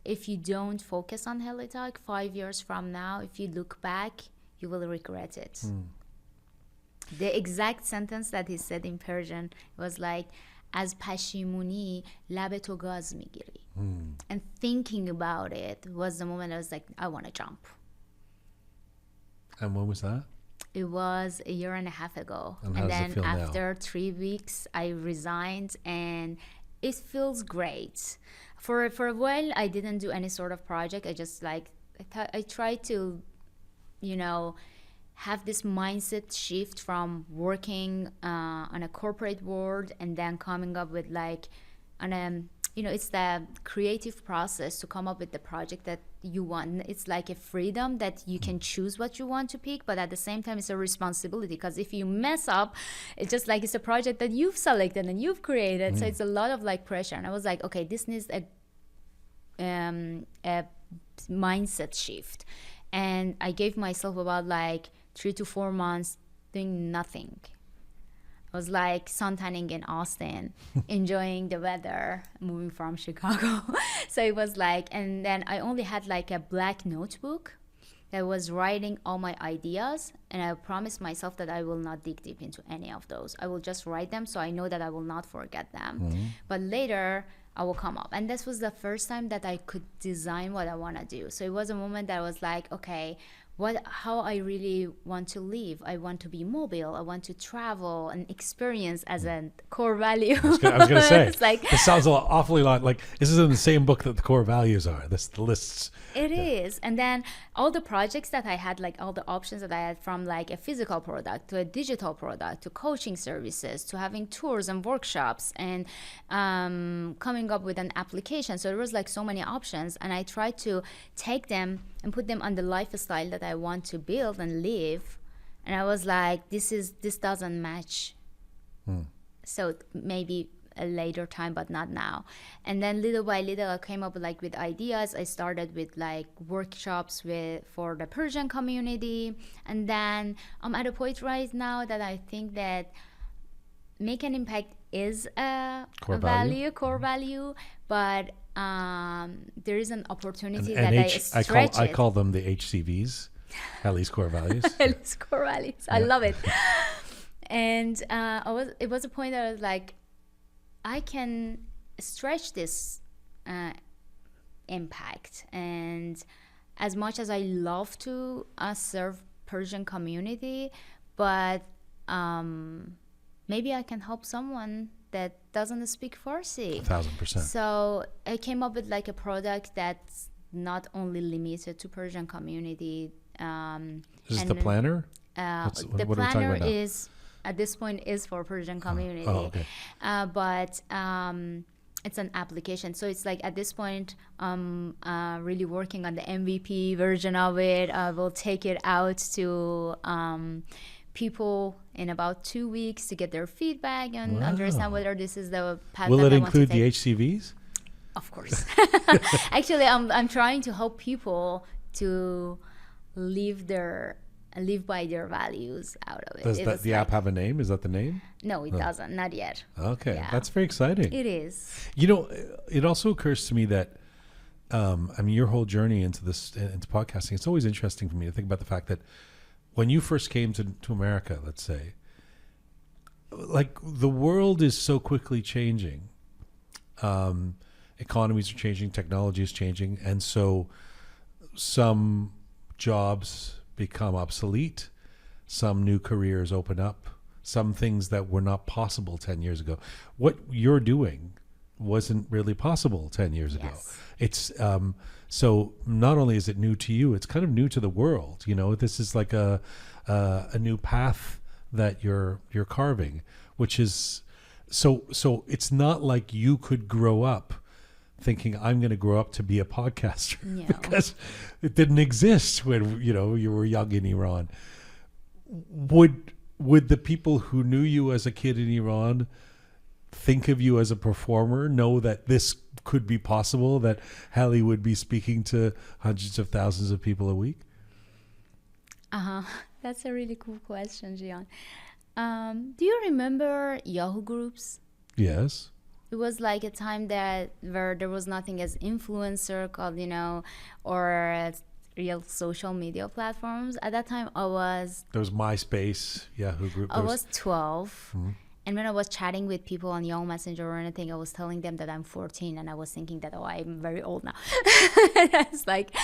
if you don't focus on HelliTalk 5 years from now, if you look back, you will regret it. The exact sentence that he said in Persian was like, "Az pashimuni lab to gaz migiri." And thinking about it was the moment I was like, I want to jump. And when was that? It was a year and a half ago. And how does it then feel now? after 3 weeks, I resigned, and it feels great. For a while, I didn't do any sort of project. I just like, I tried to, have this mindset shift from working on a corporate world and then coming up with like, it's the creative process to come up with the project that you want. It's like a freedom that you can choose what you want to pick, but at the same time, it's a responsibility, because if you mess up, it's just like it's a project that you've selected and you've created. So it's a lot of like pressure. And I was like, okay, this needs a mindset shift. And I gave myself about like 3 to 4 months doing nothing. I was like suntanning in Austin, enjoying the weather, moving from Chicago. So it was like, and then I only had like a black notebook that was writing all my ideas. And I promised myself that I will not dig deep into any of those. I will just write them so I know that I will not forget them. But later I will come up. And this was the first time that I could design what I want to do. So it was a moment that I was like, okay, how I really want to live. I want to be mobile. I want to travel and experience as a core value. I was going to say, It's like, this sounds awfully lot like this is in the same book that the core values are. The lists. It is. And then all the projects that I had, like all the options that I had, from like a physical product to a digital product to coaching services to having tours and workshops and coming up with an application. So there was like so many options, and I tried to take them and put them on the lifestyle that I want to build and live. And I was like, this doesn't match. So maybe a later time, but not now. And then little by little, I came up with ideas. I started with like workshops for the Persian community. And then I'm at a point right now that I think that make an impact is a core value, but there is an opportunity that I stretch I call them the HCVs, Helli's core values. Helli's core values. I love it. And it was a point that I was like, I can stretch this impact. And as much as I love to serve Persian community, but maybe I can help someone that doesn't speak Farsi. 1,000%. So I came up with like a product that's not only limited to Persian community. Is this the planner? The planner is, at this point, is for Persian community. Okay. But it's an application. So it's like at this point, really working on the MVP version of it. I will take it out to people in about 2 weeks to get their feedback and understand whether this is the path Will that it I want to include take. the HCVs? Of course. Actually, I'm trying to help people to live by their values out of it. Does the app have a name? Is that the name? No, it doesn't. Not yet. Okay. Yeah. That's very exciting. It is. It also occurs to me that, your whole journey into podcasting, it's always interesting for me to think about the fact that when you first came to America, let's say, like the world is so quickly changing. Economies are changing, technology is changing, and so some jobs become obsolete, some new careers open up, some things that were not possible 10 years ago. What you're doing wasn't really possible 10 years ago. Yes. It's so not only is it new to you, it's kind of new to the world. You know, this is like a new path that you're carving, which is so it's not like you could grow up thinking I'm going to grow up to be a podcaster No. because it didn't exist when you were young in Iran. Would the people who knew you as a kid in Iran think of you as a performer, know that this could be possible, that Helli would be speaking to hundreds of thousands of people a week? That's a really cool question, Jian. Do you remember Yahoo groups? Yes. It was like a time where there was nothing as influencer called, or real social media platforms. At that time, There was MySpace, Yahoo group. I was 12. And when I was chatting with people on Yahoo Messenger or anything, I was telling them that I'm 14, and I was thinking that, I'm very old now. It's like,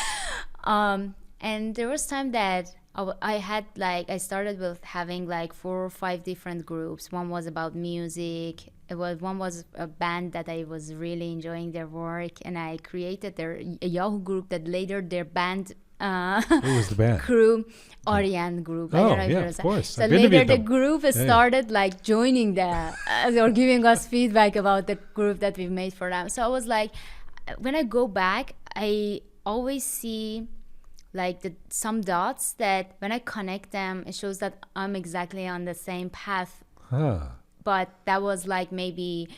and there was time that I started with having like 4 or 5 different groups. One was about music. One was a band that I was really enjoying their work, and I created a Yahoo group that later their band Who was the band? crew Aryan group. I Oh, don't know if yeah, you know of that. course. So I've interviewed later the them. group started like joining or giving us feedback about the group that we've made for them. So I was like, when I go back, I always see like some dots that when I connect them, it shows that I'm exactly on the same path. But that was like maybe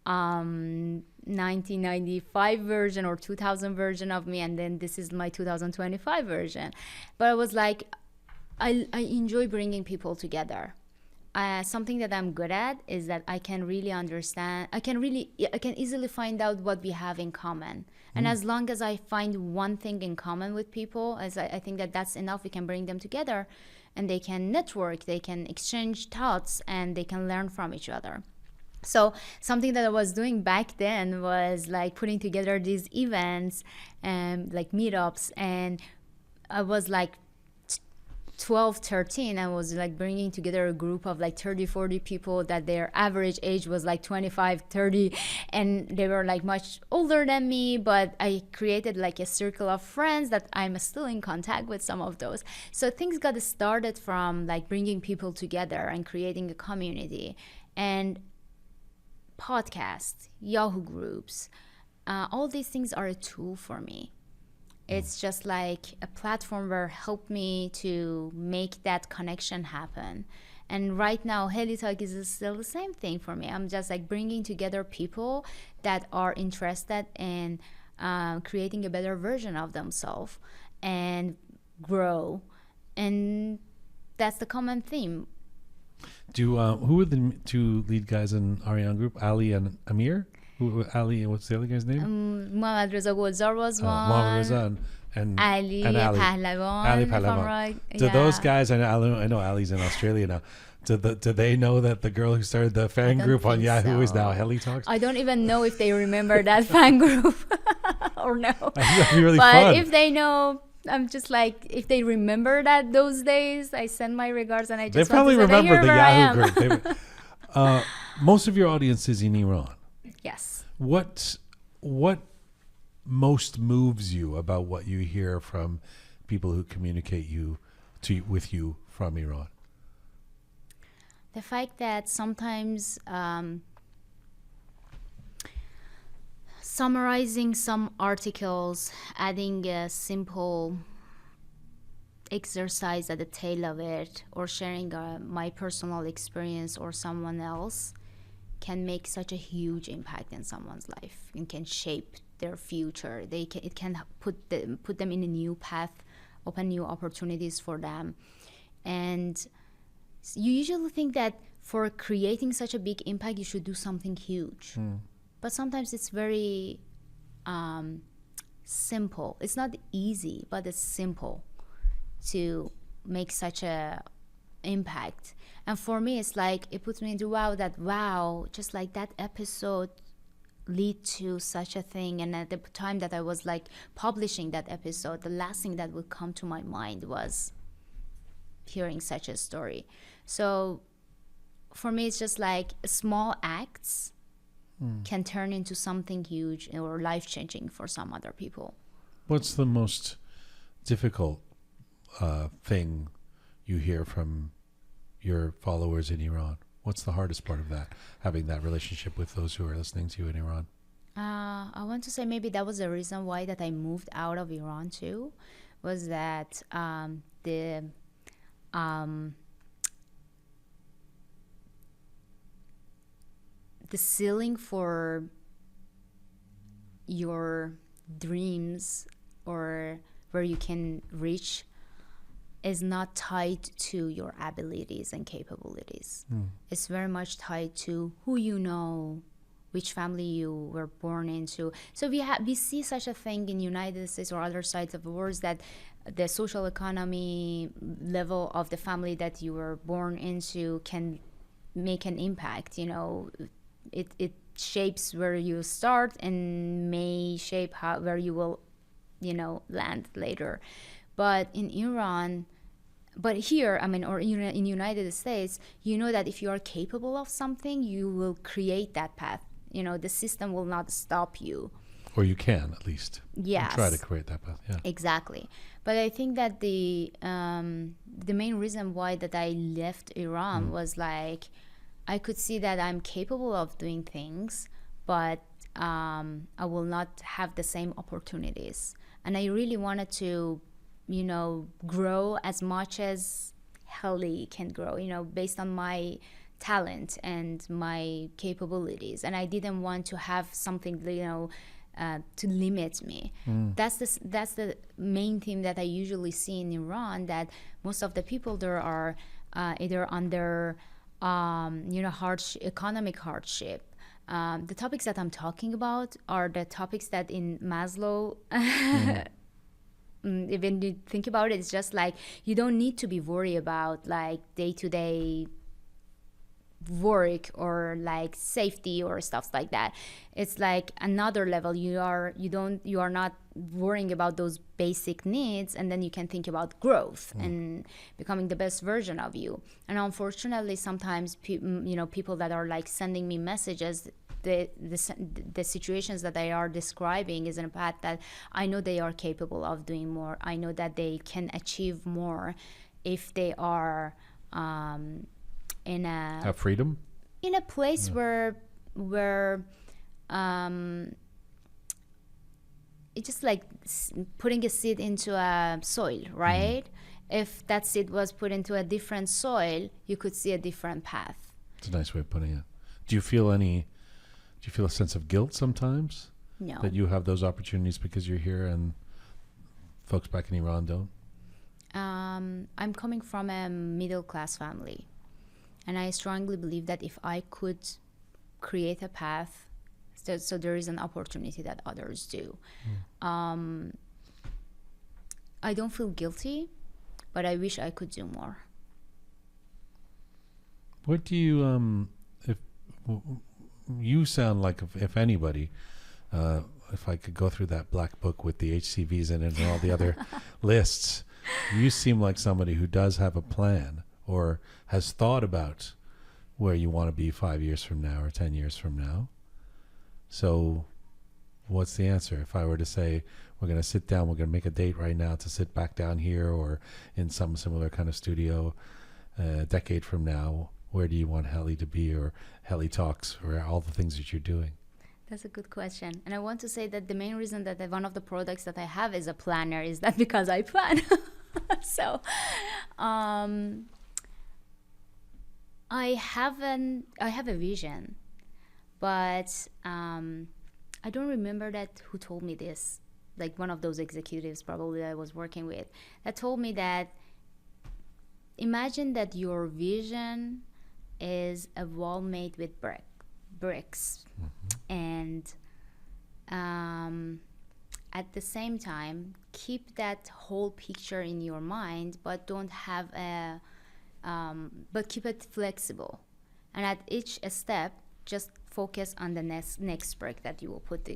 1995 version or 2000 version of me, and then this is my 2025 version. But I was like, I enjoy bringing people together. Something that I'm good at is that I can really understand. I can easily find out what we have in common. And as long as I find one thing in common with people, I think that's enough. We can bring them together, and they can network, they can exchange thoughts, and they can learn from each other. So something that I was doing back then was like putting together these events and like meetups, and I was like 12, 13. I was like bringing together a group of like 30, 40 people that their average age was like 25, 30, and they were like much older than me, but I created like a circle of friends that I'm still in contact with some of those. So things got started from like bringing people together and creating a community. And podcasts, Yahoo groups, all these things are a tool for me. It's just like a platform where helped me to make that connection happen. And right now, HelliTalk is still the same thing for me. I'm just like bringing together people that are interested in creating a better version of themselves and grow. And that's the common theme. Who were the 2 lead guys in Aryan group? Ali and Amir? Ali, what's the other guy's name? Mohammad Reza Gulzar was one. Mohammad Reza and Ali Pahlawan. Ali if I'm Pahlawan. right. Do Yeah. those guys, I know Ali's in Australia now. Do they know that the girl who started the fan don't group on think Yahoo is so. now HelliTalks? I don't even know if they remember that fan group or no. That'd be really But fun. if they know, I'm just like, if they remember that those days, I send my regards, and I They just probably want to say, remember the "Here I Yahoo am." group. Most of your audience is in Iran. Yes. What most moves you about what you hear from people who communicate with you from Iran? The fact that sometimes summarizing some articles, adding a simple exercise at the tail of it, or sharing my personal experience or someone else can make such a huge impact in someone's life and can shape their future. It can put them in a new path, open new opportunities for them. And you usually think that for creating such a big impact, you should do something huge. But sometimes it's very simple. It's not easy, but it's simple to make such a impact. And for me, it's like it puts me into wow, just like that episode lead to such a thing. And at the time that I was like publishing that episode, the last thing that would come to my mind was hearing such a story. So for me, it's just like small acts can turn into something huge or life-changing for some other people. What's the most difficult thing you hear from your followers in Iran? What's the hardest part of that, having that relationship with those who are listening to you in Iran? I want to say maybe that was the reason why that I moved out of Iran too, was that the ceiling for your dreams or where you can reach is not tied to your abilities and capabilities. It's very much tied to who you know, which family you were born into. So we see such a thing in United States or other sides of the world, that the social economy level of the family that you were born into can make an impact. You know, it shapes where you start and may shape where you will, you know, land later. But in Iran, but here, I mean, or in United States, you know that if you are capable of something, you will create that path. You know, the system will not stop you. Or you can, at least. Yes. Try to create that path, yeah. Exactly. But I think that the main reason why that I left Iran was like, I could see that I'm capable of doing things, but I will not have the same opportunities. And I really wanted to, you know, grow as much as Helli can grow, you know, based on my talent and my capabilities. And I didn't want to have something, you know, to limit me. That's the main thing that I usually see in Iran, that most of the people there are either under, you know, economic hardship. The topics that I'm talking about are the topics that in Maslow, when you think about it, it's just like you don't need to be worried about like day-to-day work or like safety or stuff like that. It's like another level. You are not worrying about those basic needs, and then you can think about growth and becoming the best version of you. And unfortunately, sometimes you know, people that are like sending me messages, the situations that they are describing is in a path that I know they are capable of doing more. I know that they can achieve more if they are in a Have freedom? In a place where it's just like putting a seed into a soil, right? If that seed was put into a different soil, you could see a different path. It's a nice way of putting it. Do you feel a sense of guilt sometimes? No. That you have those opportunities because you're here and folks back in Iran don't? I'm coming from a middle-class family, and I strongly believe that if I could create a path, so there is an opportunity that others do. I don't feel guilty, but I wish I could do more. What do you, you sound like, if anybody, if I could go through that black book with the HCVs in it and all the other lists, you seem like somebody who does have a plan or has thought about where you want to be 5 years from now or 10 years from now. So what's the answer? If I were to say, we're going to sit down, we're going to make a date right now to sit back down here or in some similar kind of studio a decade from now, where do you want Helli to be, or Helli Talks, or all the things that you're doing? That's a good question. And I want to say that the main reason that one of the products that I have is a planner is that because I plan. So I have a vision, but I don't remember that who told me this, like one of those executives probably that I was working with, that told me that imagine that your vision is a wall made with bricks, and at the same time keep that whole picture in your mind, but don't have a but keep it flexible, and at each step just focus on the next brick that you will put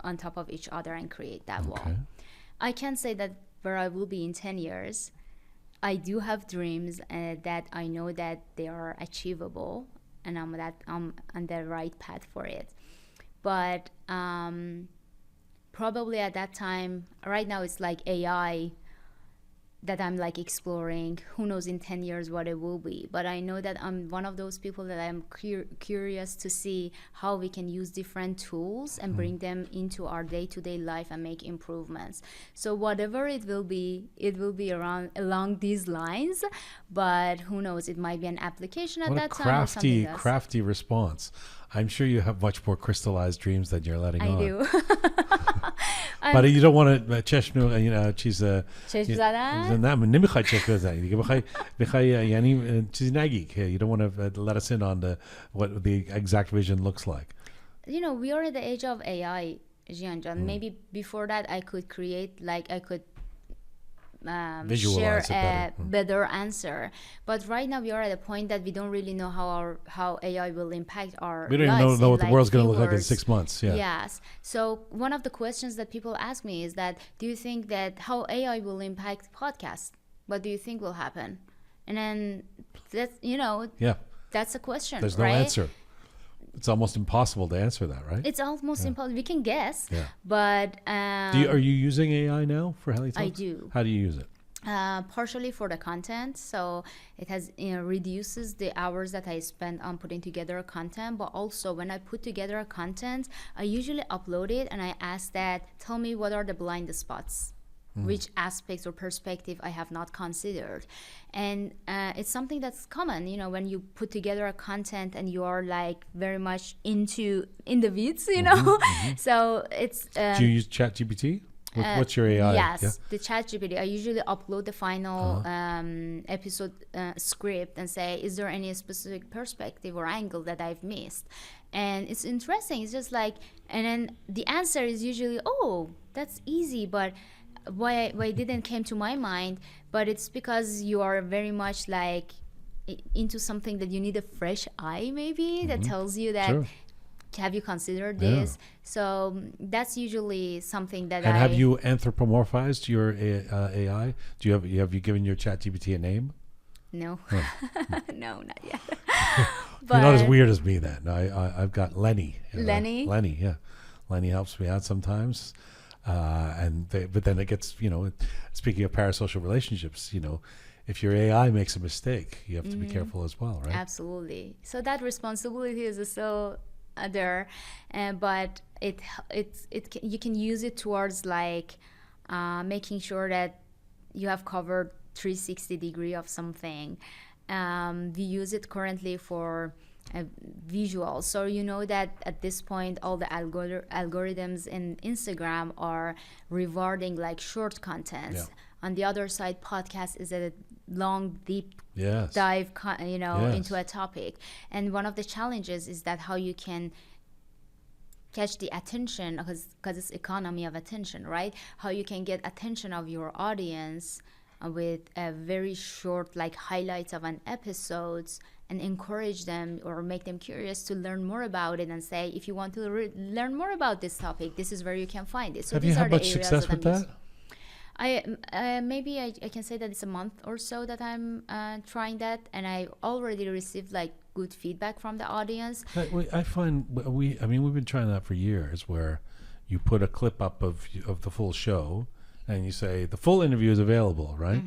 on top of each other and create that wall. I can say that where I will be in 10 years, I do have dreams that I know that they are achievable, and I'm on the right path for it. But probably at that time, right now it's like AI that I'm like exploring. Who knows in 10 years what it will be. But I know that I'm one of those people that I'm curious to see how we can use different tools and bring them into our day-to-day life and make improvements. So whatever it will be around along these lines. But who knows, it might be an application at What a that time or something else. crafty response. I'm sure you have much more crystallized dreams than you're letting on. I do. But you don't want to چشم چیز چشم زدن؟ نه نمیخوای چشم بزنی دیگه میخوای یعنی چیزی نگی که you don't want to let us in on what the exact vision looks like. We are at the age of AI, Jian John. Maybe before that I could create, like I could share Visualize a better answer. But right now we are at a point that we don't really know how AI will impact our We don't lives even know what the like world's going to look like in viewers. 6 months. Yeah. Yes. So one of the questions that people ask me is that, do you think that how AI will impact podcasts? What do you think will happen? And then that's, Yeah. that's a question, There's right? no answer. It's almost impossible to answer that, right? It's almost impossible. We can guess, Yeah. but Are you using AI now for HelliTalk? I do. How do you use it? Partially for the content, so it has reduces the hours that I spend on putting together content. But also when I put together content, I usually upload it and I ask that, tell me what are the blind spots, which aspects or perspective I have not considered. And it's something that's common, when you put together a content and you are like very much in the weeds, So it's Do you use ChatGPT? What's your AI? Yes, Yeah? the ChatGPT. I usually upload the final episode script and say, is there any specific perspective or angle that I've missed? And it's interesting. It's just like, and then the answer is usually, oh, that's easy, but why it didn't came to my mind? But it's because you are very much like into something that you need a fresh eye, maybe, that tells you that. Sure. Have you considered this? So that's usually something that And have you anthropomorphized your AI? Have you given your ChatGPT a name? No. No, not yet. You're not as weird as me then. I've got Lenny. Lenny? Lenny, yeah. Lenny helps me out sometimes. But then it gets, speaking of parasocial relationships, if your AI makes a mistake, you have to be careful as well, right? Absolutely. So that responsibility is so there, but you can use it towards like making sure that you have covered 360 degree of something. We use it currently for visuals, so that at this point all the algorithms in Instagram are rewarding like short contents. On the other side, podcast is a long, deep dive, into a topic. And one of the challenges is that how you can catch the attention, because it's economy of attention, right? How you can get attention of your audience with a very short, like highlights of an episodes, and encourage them or make them curious to learn more about it, and say, if you want to learn more about this topic, this is where you can find it. So have you had much success with that? Maybe I can say that it's a month or so that I'm trying that, and I already received like good feedback from the audience. I find we've been trying that for years, where you put a clip up of the full show and you say the full interview is available, right?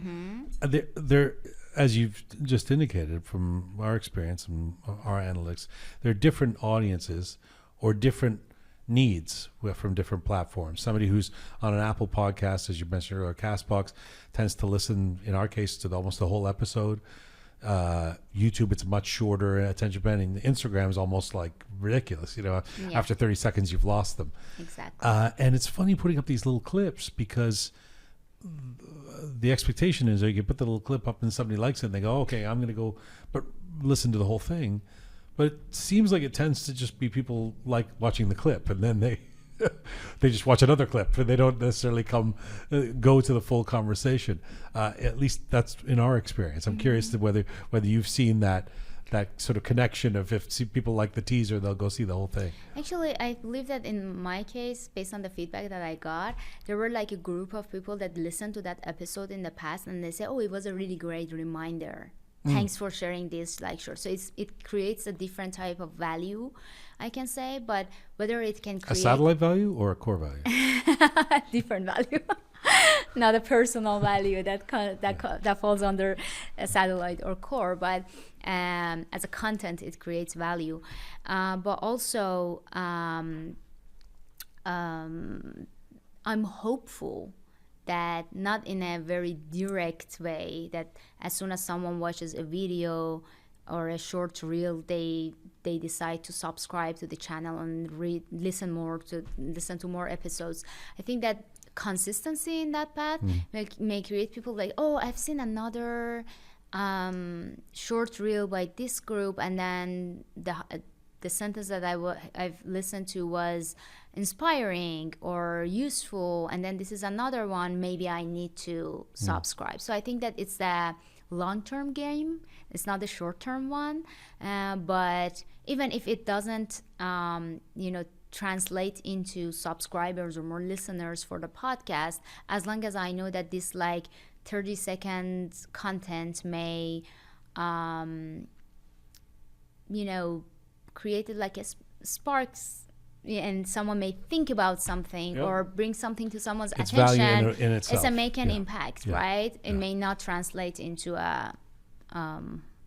They're, as you've just indicated from our experience and our analytics, there are different audiences or different needs from different platforms. Somebody who's on an Apple podcast, as you mentioned earlier, Castbox, tends to listen, in our case, to almost the whole episode. YouTube, it's much shorter attention span. And Instagram is almost like ridiculous. After 30 seconds, you've lost them. Exactly. And it's funny putting up these little clips, because the expectation is that you put the little clip up and somebody likes it and they go, okay, I'm going to go but listen to the whole thing. But it seems like it tends to just be people like watching the clip, and then they just watch another clip, and they don't necessarily go to the full conversation. At least that's in our experience. I'm curious to whether you've seen that sort of connection of, if people like the teaser, they'll go see the whole thing. Actually, I believe that in my case, based on the feedback that I got, there were like a group of people that listened to that episode in the past, and they say, oh, it was a really great reminder thanks for sharing this like short. So it creates a different type of value, I can say, but whether it can create a satellite value or a core value? different value. Not a personal value that falls under a satellite or core, but as a content it creates value. But also I'm hopeful that not in a very direct way, that as soon as someone watches a video or a short reel, they decide to subscribe to the channel and listen to more episodes. I think that consistency in that path may create people like, oh, I've seen another short reel by this group, and then the sentence that I've listened to was inspiring or useful, and then this is another one, maybe I need to subscribe. So I think that it's the long-term game, it's not the short-term one, but even if it doesn't translate into subscribers or more listeners for the podcast, as long as I know that this like 30-second content may created like a sparks, and someone may think about something or bring something to someone's attention. Value in itself. It's a make an impact, right? It may not translate into a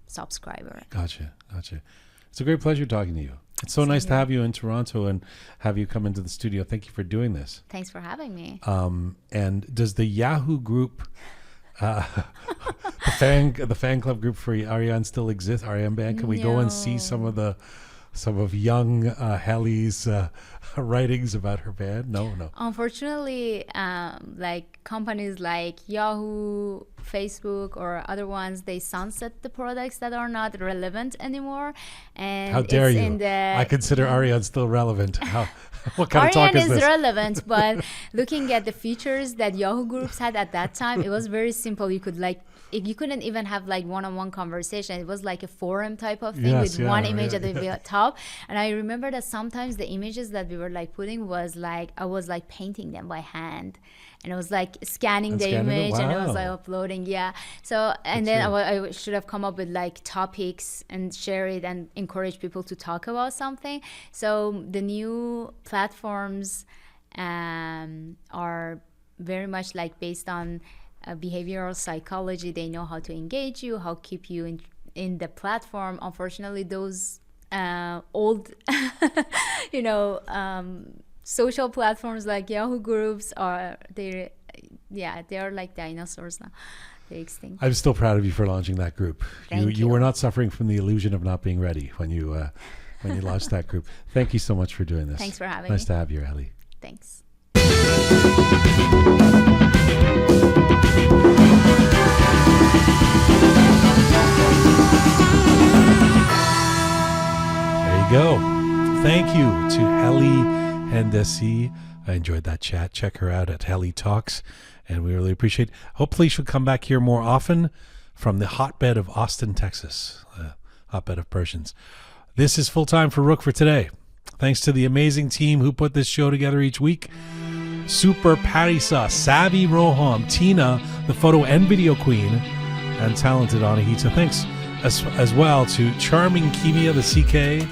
subscriber. Gotcha. It's a great pleasure talking to you. It's so nice to have you in Toronto and have you come into the studio. Thank you for doing this. Thanks for having me. And does the Yahoo group, the fan club group for Ariane still exist? Ariane Band? Can we go and see some of young Helli's writings about her band? No. Unfortunately, like companies like Yahoo, Facebook, or other ones, they sunset the products that are not relevant anymore. And how dare you? I consider Ariane still relevant. What kind of talk is this? Ariane is relevant, but looking at the features that Yahoo groups had at that time, it was very simple. You couldn't even have like one-on-one conversation. It was like a forum type of thing with one image at the top. And I remember that sometimes the images that we were like putting was like, I was like painting them by hand. And I was like scanning the image and I was like uploading. Yeah. So, and then I should have come up with like topics and share it and encourage people to talk about something. So the new platforms are very much like based on behavioral psychology. They know how to engage you, how keep you in the platform. Unfortunately, those old social platforms like Yahoo groups they are like dinosaurs now. They're extinct. I'm still proud of you for launching that group. You were not suffering from the illusion of not being ready when you launched that group. Thank you so much for doing this. Thanks for having me. Nice to have you, Helli. Thanks. There you go. Thank you to Helli Hendesi. I enjoyed that chat. Check her out at Helli Talks, and we really appreciate it. Hopefully she'll come back here more often from the hotbed of Austin, Texas, hotbed of Persians. This is Full Time for Roqe for today. Thanks to the amazing team who put this show together each week. Super Parisa, Savvy Roham, Tina, the photo and video queen, and talented Anahita. Thanks as well to Charming Kimia, the CK,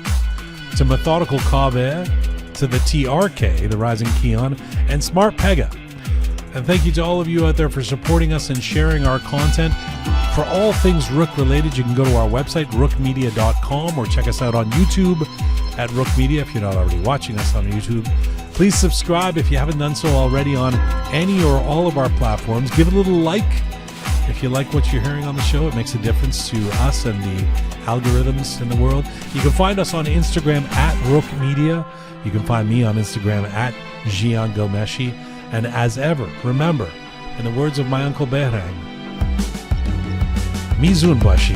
to Methodical Kabe, to the TRK, the Rising Keon, and Smart Pega. And thank you to all of you out there for supporting us and sharing our content. For all things Roqe related, you can go to our website, roqemedia.com, or check us out on YouTube at Roqe Media if you're not already watching us on YouTube. Please subscribe if you haven't done so already on any or all of our platforms. Give it a little like if you like what you're hearing on the show. It makes a difference to us and the algorithms in the world. You can find us on Instagram at Roqe Media. You can find me on Instagram at Jian Ghomeshi. And as ever, remember, in the words of my Uncle Behrang, Mizun Bashi.